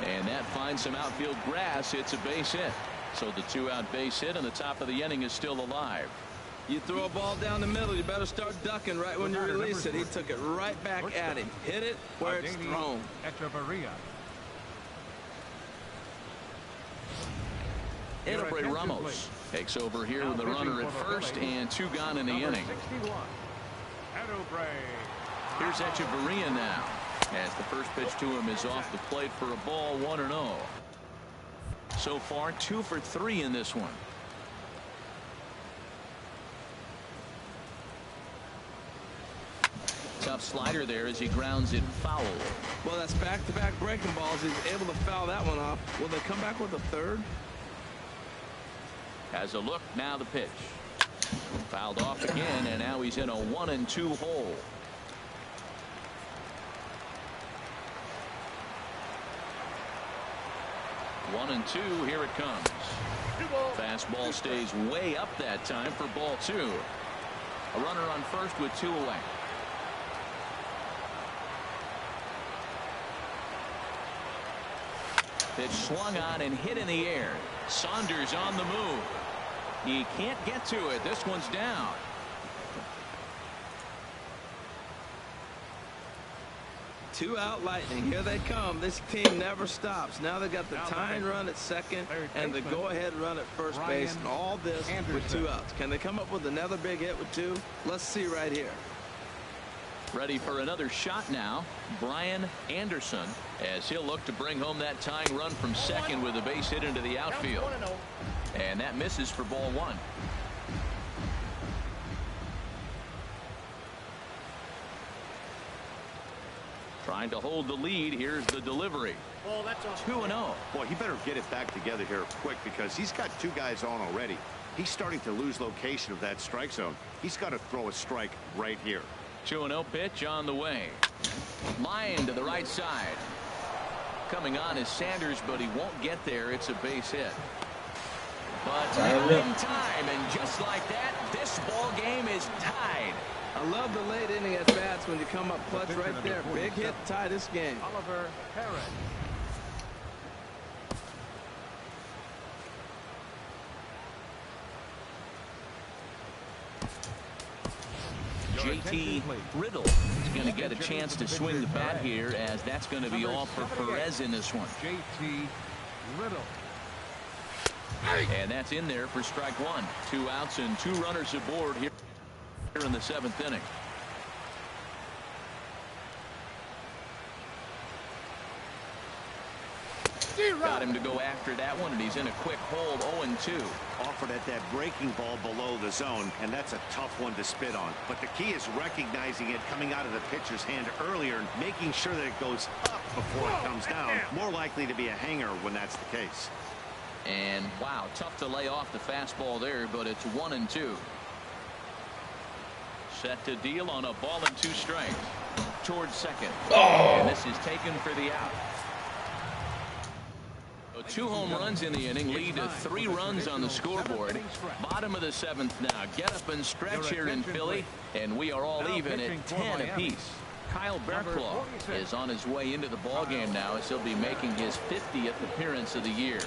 And that finds some outfield grass. It's a base hit. So the 2-out base hit on the top of the inning is still alive. You throw a ball down the middle, you better start ducking right when you release it. He took it right back at him. Hit it where it's thrown. Eloy Ramos takes over here with the runner at first and 2 gone in the inning. Here's Echeverria now, as the first pitch to him is off the plate for a ball, 1-0. So far 2 for 3 in this one. Tough slider there as he grounds it foul. Well, that's back-to-back breaking balls. He's able to foul that one off. Will they come back with a third? Has a look, now the pitch. Fouled off again, and now he's in a 1-2 hole. One and two, here it comes. Fastball stays way up that time for ball 2. A runner on first with 2 away. Pitch swung on and hit in the air. Saunders on the move. He can't get to it. This one's down. Two out Lightning. Here they come. This team never stops. Now they got the tying run at second and the go-ahead run at first base. And all this with 2 outs. Can they come up with another big hit with 2? Let's see right here. Ready for another shot now. Brian Anderson, as he'll look to bring home that tying run from second with a base hit into the outfield. And that misses for ball 1. Trying to hold the lead. Here's the delivery. 2-0. Boy, he better get it back together here quick because he's got 2 guys on already. He's starting to lose location of that strike zone. He's got to throw a strike right here. 2-0 pitch on the way. Line to the right side. Coming on is Sanders, but he won't get there. It's a base hit. But not in time, and just like that, this ball game is tied. I love the late inning at bats when you come up clutch right there. Big hit, tie this game. Oliver Perez. JT Riddle is going to get a chance to swing the bat here, as that's going to be all for Perez in this one. JT Riddle. And that's in there for strike 1. 2 outs and 2 runners aboard here in the 7th inning. Got him to go after that one, and he's in a quick hold. 0-2. Offered at that breaking ball below the zone, and that's a tough one to spit on. But the key is recognizing it coming out of the pitcher's hand earlier and making sure that it goes up before it comes down. More likely to be a hanger when that's the case. And wow, tough to lay off the fastball there, but it's 1-2. Set to deal on a ball and 2 strikes. Towards second. And this is taken for the out. 2 home runs in the inning lead to 3 runs on the scoreboard. Bottom of the 7th now. Get up and stretch here in Philly, and we are all even at 10 apiece. Kyle Barraclough is on his way into the ballgame now, as he'll be making his 50th appearance of the year.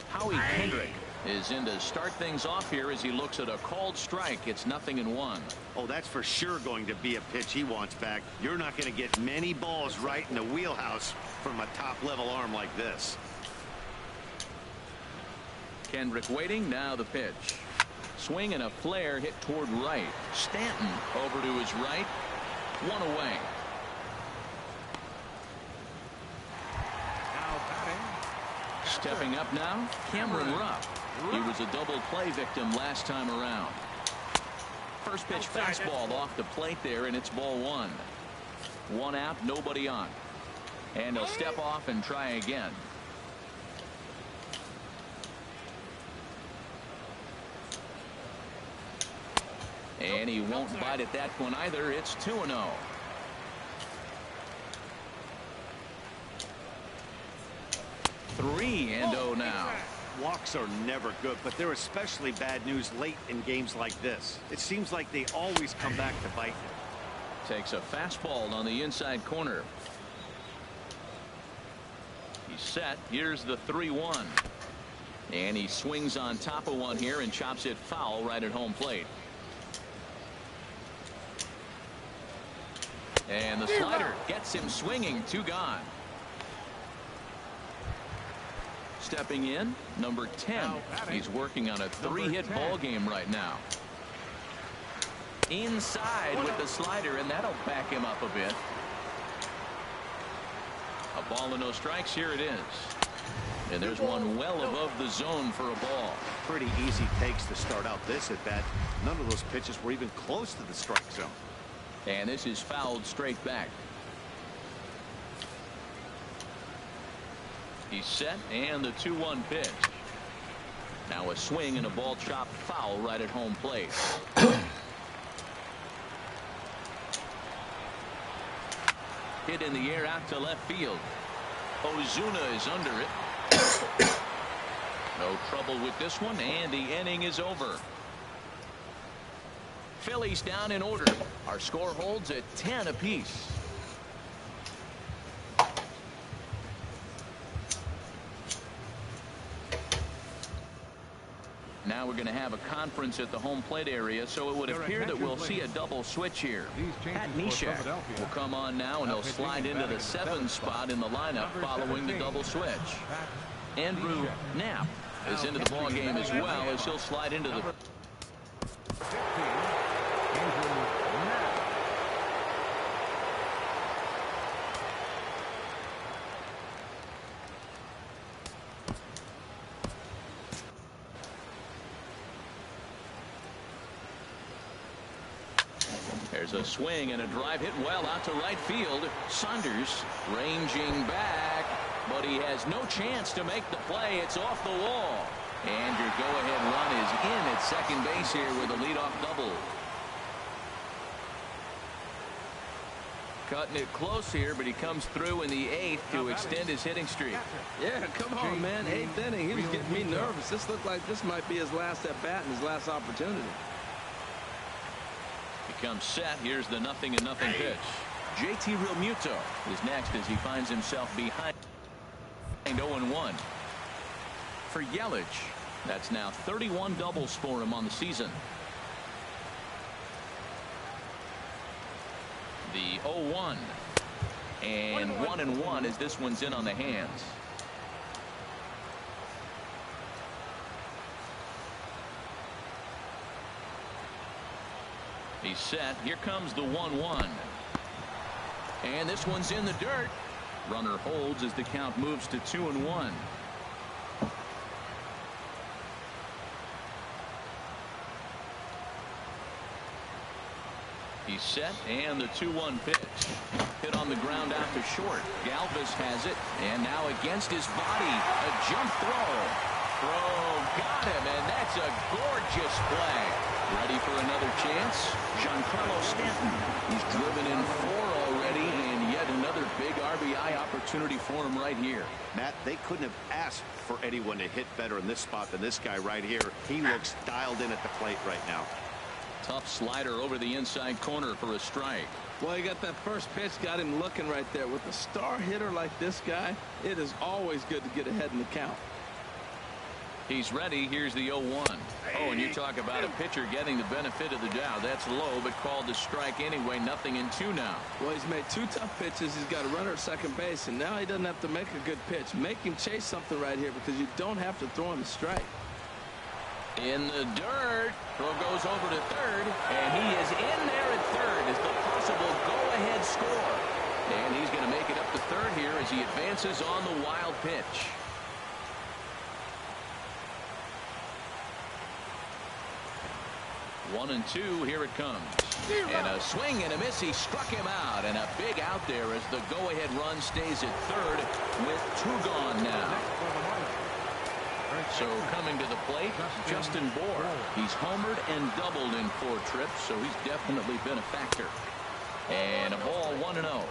Howie Kendrick is in to start things off here as he looks at a called strike. It's 0-1. Oh, that's for sure going to be a pitch he wants back. You're not going to get many balls right in the wheelhouse from a top-level arm like this. Kendrick waiting. Now the pitch. Swing and a flare hit toward right. Stanton over to his right. One away. Now batting. Stepping up now, Cameron Rupp. He was a double play victim last time around. First pitch fastball off the plate there, and it's ball one. One out, nobody on. And he'll step off and try again. And he won't bite at that one either. It's 2-0. Three and 0 now. Walks are never good, but they're especially bad news late in games like this. It seems like they always come back to bite. Takes a fastball on the inside corner. He's set. Here's the 3-1. And he swings on top of one here and chops it foul right at home plate. And the slider gets him swinging. 2 gone. Stepping in, number 10. He's working on a 3-hit ball game right now. Inside with the slider, and that'll back him up a bit. A ball and no strikes. Here it is. And there's one well above the zone for a ball. Pretty easy takes to start out this at bat. None of those pitches were even close to the strike zone. And this is fouled straight back. He's set, and the 2-1 pitch. Now a swing and a ball chopped foul right at home plate. Hit in the air out to left field. Ozuna is under it. No trouble with this one, and the inning is over. Phillies down in order. Our score holds at 10 apiece. Now we're going to have a conference at the home plate area, so it would appear that we'll see a double switch here. Pat Neshek will come on now, and he'll slide into the 7th spot in the lineup following the double switch. Andrew Knapp is into the ball game as well, as he'll slide into the There's a swing and a drive hit well out to right field. Saunders ranging back, but he has no chance to make the play. It's off the wall. And your go-ahead run is in at second base here with a leadoff double. Cutting it close here, but he comes through in the 8th to extend his hitting streak. Yeah, come on, man. 8th inning. He was getting me nervous. This looked like this might be his last at bat and his last opportunity. Becomes set. Here's the 0-0 pitch. JT Realmuto is next as he finds himself behind 0-1. For Yelich, that's now 31 doubles for him on the season. The 0-1 and 1-1 as this one's in on the hands. He's set. Here comes the 1-1. And this one's in the dirt. Runner holds as the count moves to 2-1. He's set, and the 2-1 pitch. Hit on the ground out to short. Galvis has it, and now against his body, a jump throw. Got him, and that's a gorgeous play. Ready for another chance? Giancarlo Stanton. He's driven in 4 already, and yet another big RBI opportunity for him right here. Matt, they couldn't have asked for anyone to hit better in this spot than this guy right here. He looks dialed in at the plate right now. Tough slider over the inside corner for a strike. Well, he got that first pitch, got him looking right there. With a star hitter like this guy, it is always good to get ahead in the count. He's ready. Here's the 0-1. Oh, and you talk about a pitcher getting the benefit of the doubt. That's low, but called to strike anyway. 0-2 now. Well, he's made 2 tough pitches. He's got a runner at second base, and now he doesn't have to make a good pitch. Make him chase something right here because you don't have to throw him a strike. In the dirt. Throw goes over to third, and he is in there at third as the possible go-ahead score. And he's going to make it up to third here as he advances on the wild pitch. One and two, here it comes. And a swing and a miss. He struck him out, and a big out there as the go-ahead run stays at third with 2 gone now. So coming to the plate, Justin Bour. He's homered and doubled in 4 trips, so he's definitely been a factor. And a ball 1-0.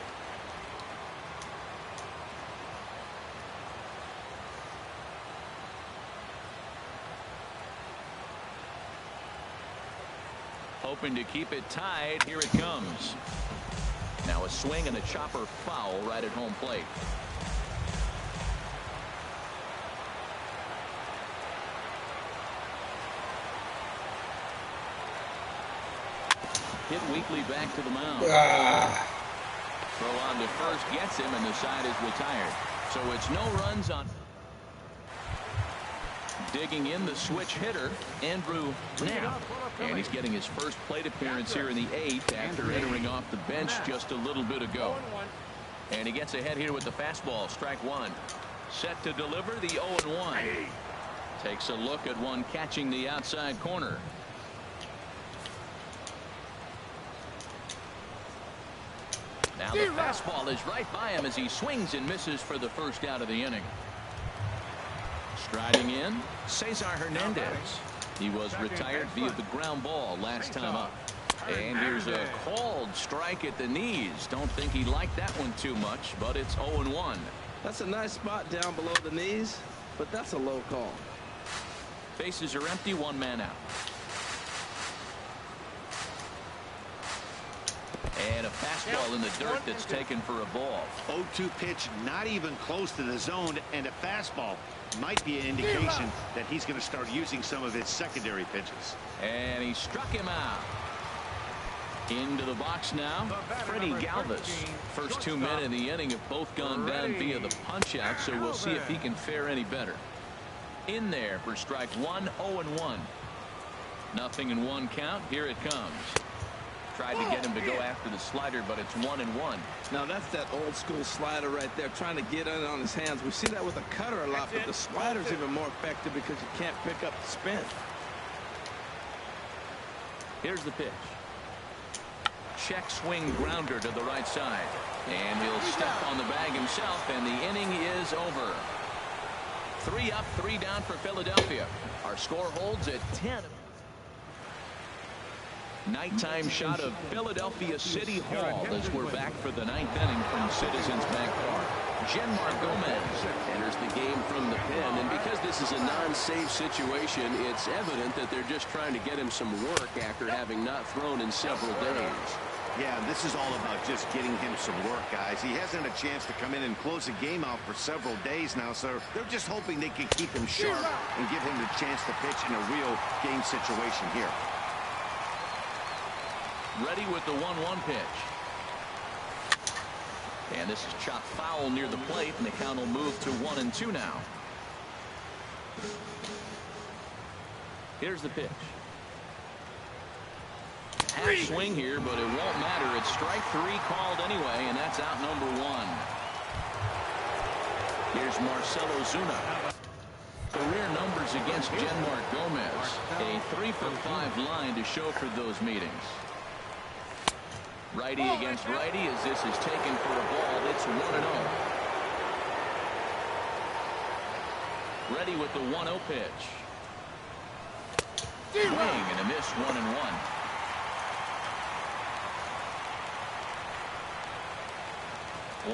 Hoping to keep it tied. Here it comes. Now a swing and a chopper foul right at home plate. Hit weakly back to the mound. Throw on to first gets him, and the side is retired. So it's no runs on. Digging in the switch hitter, Andrew Knapp. And he's getting his first plate appearance here in the 8th after entering off the bench just a little bit ago. And he gets ahead here with the fastball. Strike 1. Set to deliver the 0-1. Takes a look at one catching the outside corner. Now the fastball is right by him as he swings and misses for the first out of the inning. Striding in, Cesar Hernandez. He was retired via the ground ball last time up. And here's a called strike at the knees. Don't think he liked that one too much, but it's 0-1. That's a nice spot down below the knees, but that's a low call. Bases are empty, 1 man out. And a fastball in the dirt that's taken for a ball. 0-2 pitch, not even close to the zone, and a fastball might be an indication that he's going to start using some of his secondary pitches. And he struck him out. Into the box now, Freddie Galvis. First 2 men in the inning have both gone down via the punch out, so we'll see if he can fare any better. In there for strike 1, 0-1. 0-1 count. Here it comes. Tried to get him to go after the slider, but it's 1-1. Now that's that old school slider right there, trying to get in on his hands. We see that with a cutter a lot, but the slider's even more effective because you can't pick up the spin. Here's the pitch. Check swing grounder to the right side. And he'll step on the bag himself, and the inning is over. 3 up, 3 down for Philadelphia. Our score holds at 10. Nighttime shot of Philadelphia City Hall as we're back for the 9th inning from Citizens Bank Park. Genmar Gomez enters the game from the pen, and because this is a non-save situation, it's evident that they're just trying to get him some work after having not thrown in several days. Yeah, this is all about just getting him some work, guys. He hasn't a chance to come in and close the game out for several days now, so they're just hoping they can keep him sharp and give him the chance to pitch in a real game situation here. Ready with the 1-1 pitch. And this is chopped foul near the plate, and the count will move to 1-2 now. Here's the pitch. Half swing here, but it won't matter. It's strike 3 called anyway, and that's out number 1. Here's Marcelo Zuna. Career numbers against Genmar Gomez. A 3-for-5 line to show for those meetings. Righty against righty as this is taken for a ball. It's 1-0. Ready with the 1-0 pitch. Swing and a miss, 1-1.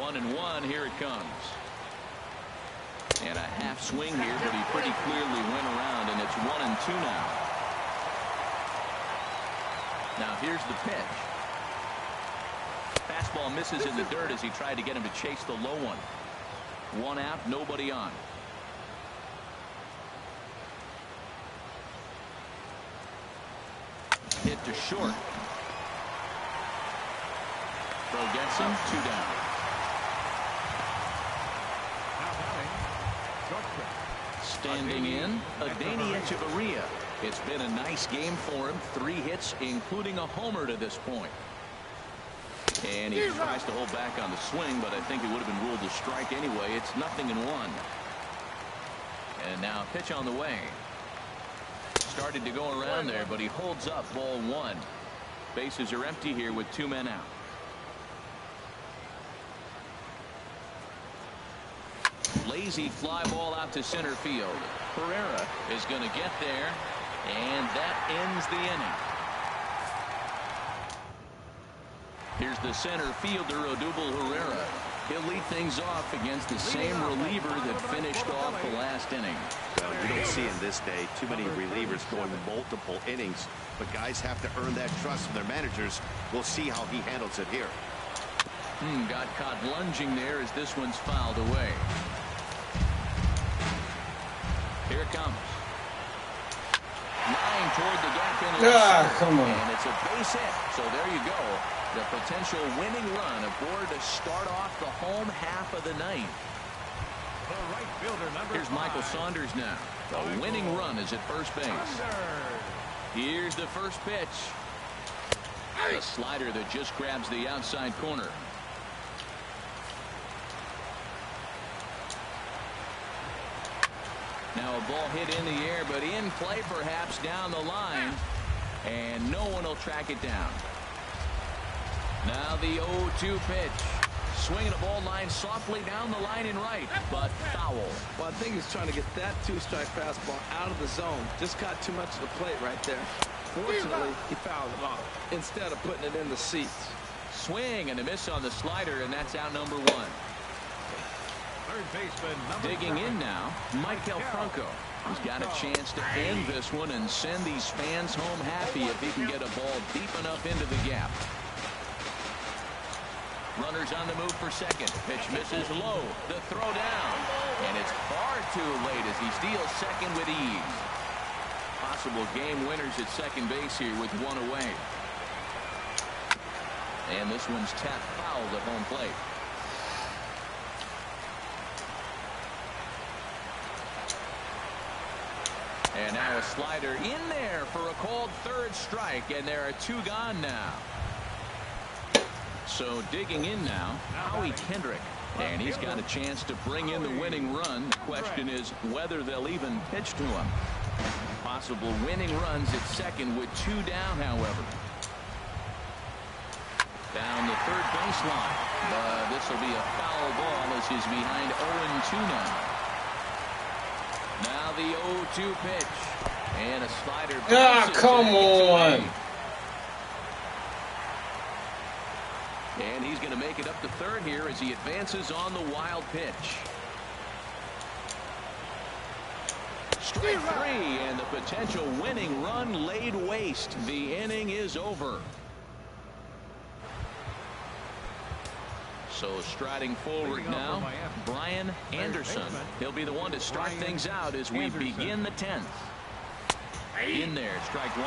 One and one, here it comes. And a half swing here, but he pretty clearly went around, and it's 1-2 now. Now here's the pitch. Fastball misses in the dirt as he tried to get him to chase the low one. 1 out, nobody on. Hit to short. Throw gets him. 2 down. Standing in, Adani Echeverria. It's been a nice game for him. 3 hits, including a homer to this point. And he tries to hold back on the swing, but I think it would have been ruled a strike anyway. It's 0-1. And now pitch on the way. Started to go around there, but he holds up. Ball 1. Bases are empty here with 2 men out. Lazy fly ball out to center field. Herrera is going to get there, and that ends the inning. Here's the center fielder, Odubel Herrera. He'll lead things off against the same reliever that finished off the last inning. Well, you don't see in this day too many relievers going multiple innings, but guys have to earn that trust from their managers. We'll see how he handles it here. Got caught lunging there as this one's fouled away. Here it comes. Line toward the gap in left center. Come on. And it's a base hit. So there you go. The potential winning run aboard to start off the home half of the ninth. Here's Michael Saunders now. The winning run is at first base. Here's the first pitch. A slider that just grabs the outside corner. Now a ball hit in the air, but in play perhaps down the line. And no one will track it down. Now the 0-2 pitch. Swinging a ball line softly down the line in right, but foul. Well, I think he's trying to get that 2-strike fastball out of the zone. Just got too much of the plate right there. Fortunately, he fouled it off instead of putting it in the seats. Swing and a miss on the slider, and that's out number 1. Third baseman, Digging in now, Michael Franco. He's got a chance to end this one and send these fans home happy if he can get a ball deep enough into the gap. Runners on the move for second. Pitch misses low. The throw down. And it's far too late as he steals second with ease. Possible game winners at second base here with 1 away. And this one's tapped foul at home plate. And now a slider in there for a called third strike, and there are 2 gone now. So digging in now, Howie Kendrick, and he's got a chance to bring in the winning run. The question is whether they'll even pitch to him. Possible winning runs at second with 2 down, however. Down the third baseline, but this will be a foul ball as he's behind 0-2 now. Now the 0-2 pitch, and a slider. Come on. And he's going to make it up to third here as he advances on the wild pitch. Strike 3, and the potential winning run laid waste. The inning is over. So striding forward now, Brian Anderson. He'll be the one to start things out as we begin the 10th. In there, strike 1.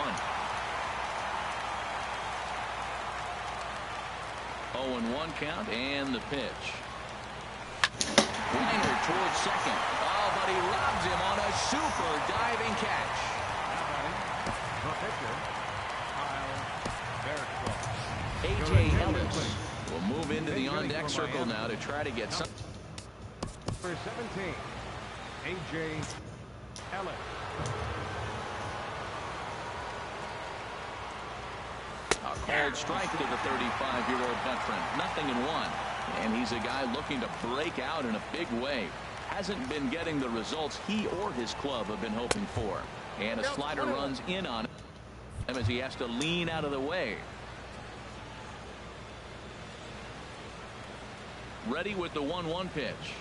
0-1 count, and the pitch. Liner towards second. Oh, but he robs him on a super diving catch. A.J. Ellis will move into the on-deck circle now to try to get some. For 17, A.J. Ellis. A called strike to the 35-year-old veteran. 0-1. And he's a guy looking to break out in a big way. Hasn't been getting the results he or his club have been hoping for. And a slider runs in on him as he has to lean out of the way. Ready with the 1-1 pitch.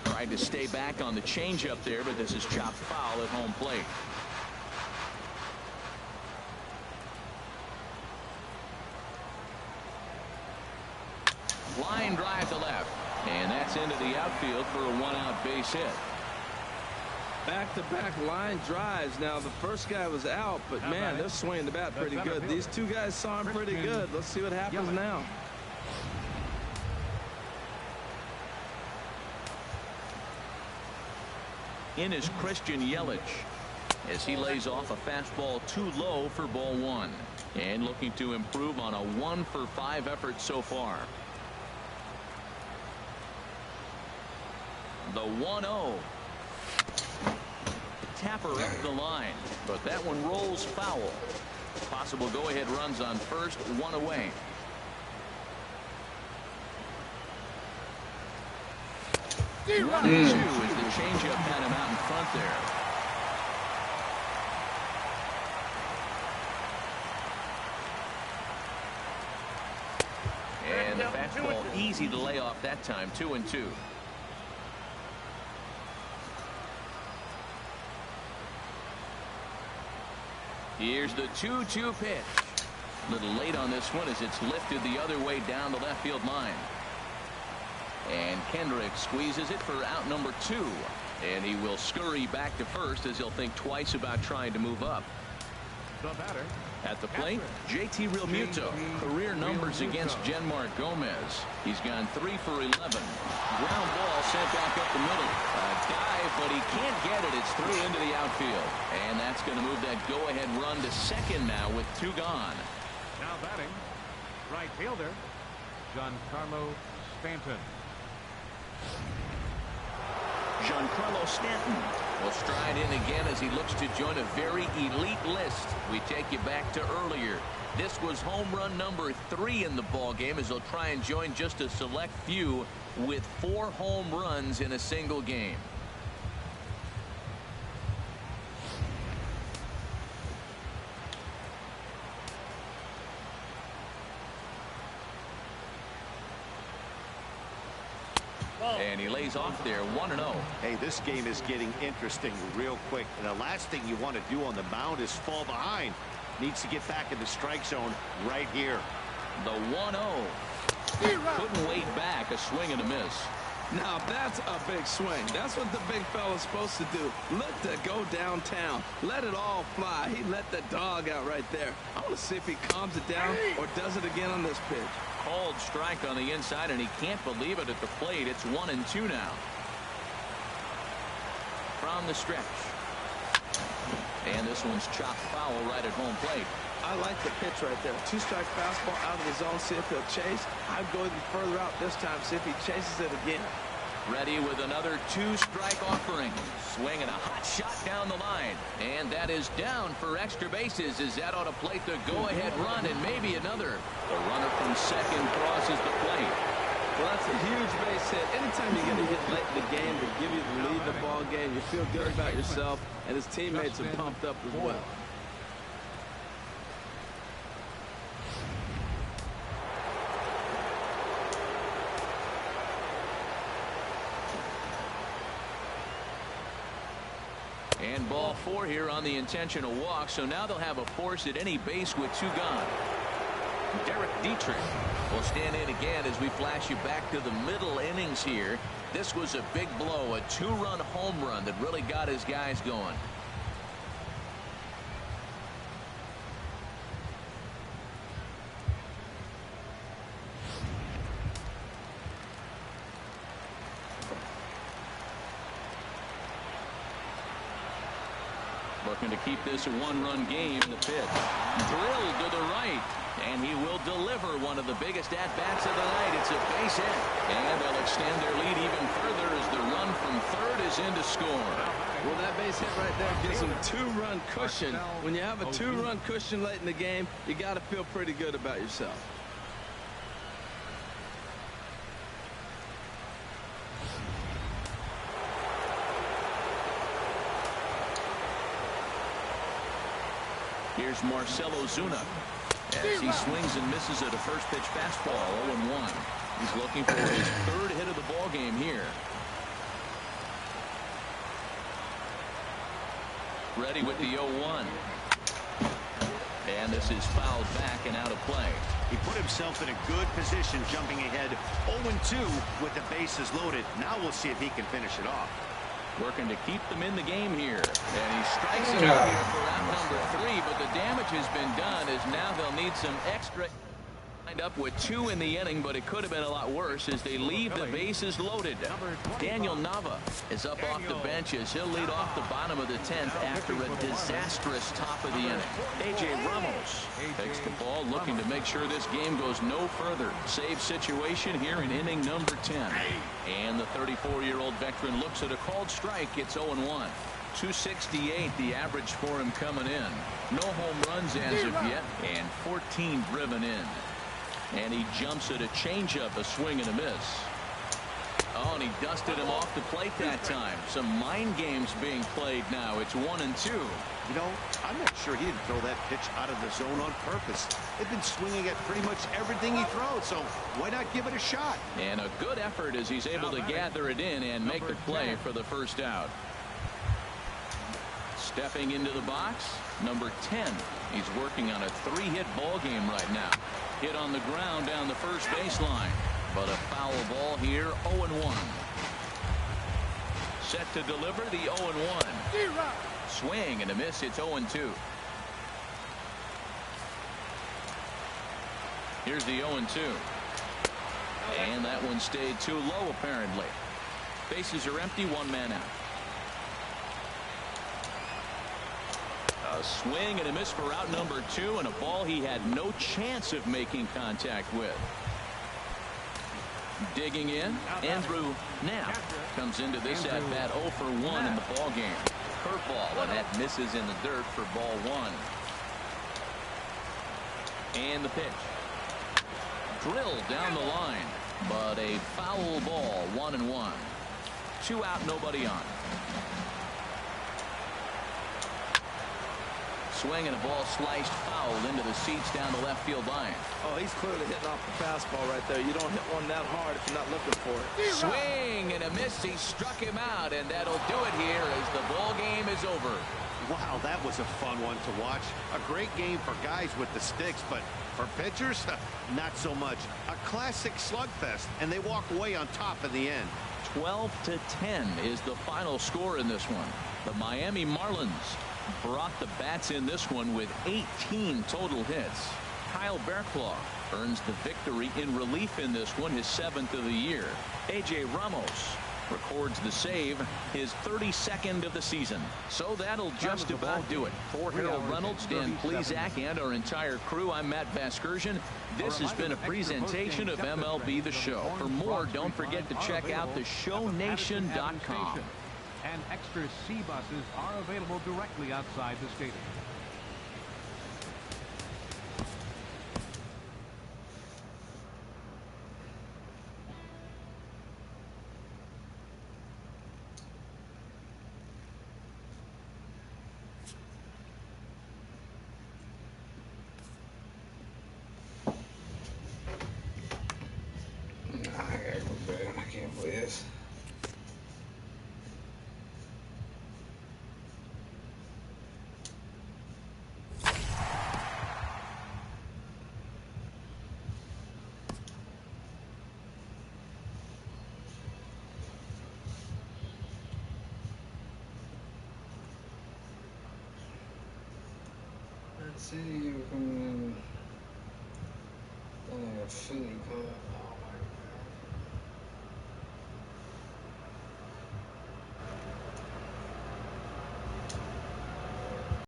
Tried to stay back on the changeup there, but this is chopped foul at home plate. Line drive to left, and that's into the outfield for a 1-out base hit. Back-to-back line drives. Now, the first guy was out, but man, they're swinging the bat pretty good. These two guys saw him pretty good. Let's see what happens now. In is Christian Yelich as he lays off a fastball too low for ball 1. And looking to improve on a 1-for-5 effort so far. The 1-0. Tapper up the line, but that one rolls foul. Possible go-ahead runs on first, 1 away. One and 2 as the changeup had him out in front there. And the fastball easy to lay off that time, 2-2. Here's the 2-2 pitch. A little late on this one as it's lifted the other way down the left field line. And Kendrick squeezes it for out number 2. And he will scurry back to first as he'll think twice about trying to move up. The batter. At the plate, JT Realmuto. Career numbers against Genmar Gomez. He's gone 3 for 11. Ground ball sent back up the middle. A dive, but he can't get it. It's through into the outfield. And that's going to move that go-ahead run to second now with 2 gone. Now batting, right fielder, Giancarlo Stanton. Giancarlo Stanton will stride in again as he looks to join a very elite list. We take you back to earlier. This was home run number 3 in the ball game as he'll try and join just a select few with 4 home runs in a single game. And he lays off there, 1-0. Hey, this game is getting interesting real quick. And the last thing you want to do on the mound is fall behind. Needs to get back in the strike zone right here. The 1-0. Couldn't wait back. A swing and a miss. Now that's a big swing. That's what the big fella's supposed to do. Look to go downtown. Let it all fly. He let the dog out right there. I want to see if he calms it down or does it again on this pitch. Called strike on the inside, and he can't believe it at the plate. It's 1-2 now. From the stretch. And this one's chopped foul right at home plate. I like the pitch right there. 2-strike fastball out of the zone. See if he'll chase. I'd go even further out this time. See if he chases it again. Ready with another 2-strike offering. Swinging a hot shot down the line. And that is down for extra bases as that ought to plate the go-ahead run and maybe another. The runner from second crosses the plate. Well, that's a huge base hit. Anytime you get a hit late in the game to give you the lead in the ball game, you feel good about yourself, and his teammates are pumped up as well. And ball 4 here on the intentional walk. So now they'll have a force at any base with 2 gone. Derek Dietrich will stand in again as we flash you back to the middle innings here. This was a big blow, a 2-run home run that really got his guys going. Looking to keep this a 1-run game. The pitch drilled to the right, and he will deliver one of the biggest at-bats of the night. It's a base hit, and they'll extend their lead even further as the run from third is in to score. Well, that base hit right there gives them 2-run cushion. When you have a 2-run cushion late in the game, you got to feel pretty good about yourself. Here's Marcell Ozuna as he swings and misses at a first pitch fastball, 0-1. He's looking for his 3rd hit of the ball game here. Ready with the 0-1. And this is fouled back and out of play. He put himself in a good position jumping ahead 0-2 with the bases loaded. Now we'll see if he can finish it off. working to keep them in the game here. And he strikes it out here for out number 3, but the damage has been done as now they'll need some extra. Up with 2 in the inning, but it could have been a lot worse as they leave the bases loaded. Daniel Nava is up off the bench as he'll lead off the bottom of the 10th after a disastrous top of the inning. A.J. Ramos takes the ball, looking to make sure this game goes no further. Save situation here in inning number 10. And the 34-year-old veteran looks at a called strike. It's 0-1. 268 the average for him coming in. No home runs as of yet, and 14 driven in. And he jumps at a changeup, a swing and a miss. Oh, and he dusted him off the plate that time. Some mind games being played now. It's 1-2. You know, I'm not sure he didn't throw that pitch out of the zone on purpose. They've been swinging at pretty much everything he throws, so why not give it a shot? And a good effort as he's able to gather it in and make the play for the first out. Stepping into the box, number 10. He's working on a 3-hit ball game right now. Hit on the ground down the first baseline, but a foul ball here. 0-1. Set to deliver the 0-1. Swing and a miss. It's 0-2. Here's the 0-2. And that one stayed too low apparently. Bases are empty, 1 man out. A swing and a miss for out number 2, and a ball he had no chance of making contact with. Digging in, Andrew Knapp comes into this at bat 0 for 1 in the ball game. Curveball, and that misses in the dirt for ball 1. And the pitch. Drilled down the line, but a foul ball. 1-1. 2 out, nobody on. Swing and a ball sliced foul into the seats down the left field line. Oh, he's clearly hitting off the fastball right there. You don't hit one that hard if you're not looking for it. Swing and a miss. He struck him out, and that'll do it here as the ball game is over. Wow, that was a fun one to watch. A great game for guys with the sticks, but for pitchers, not so much. A classic slugfest, and they walk away on top in the end. 12-10 is the final score in this one. The Miami Marlins brought the bats in this one with 18 total hits. Kyle Bearclaw earns the victory in relief in this one, his 7th of the year. A.J. Ramos records the save, his 32nd of the season. So that'll just about do it. For Harold Reynolds, Dan Plesac, and our entire crew, I'm Matt Vasgersian. This has been a presentation of MLB The Show. For more, don't forget to check out theshownation.com. And extra C buses are available directly outside the stadium. Nah, I gotta go bed. I can't play this. Let's see, we're coming in. Philly coming.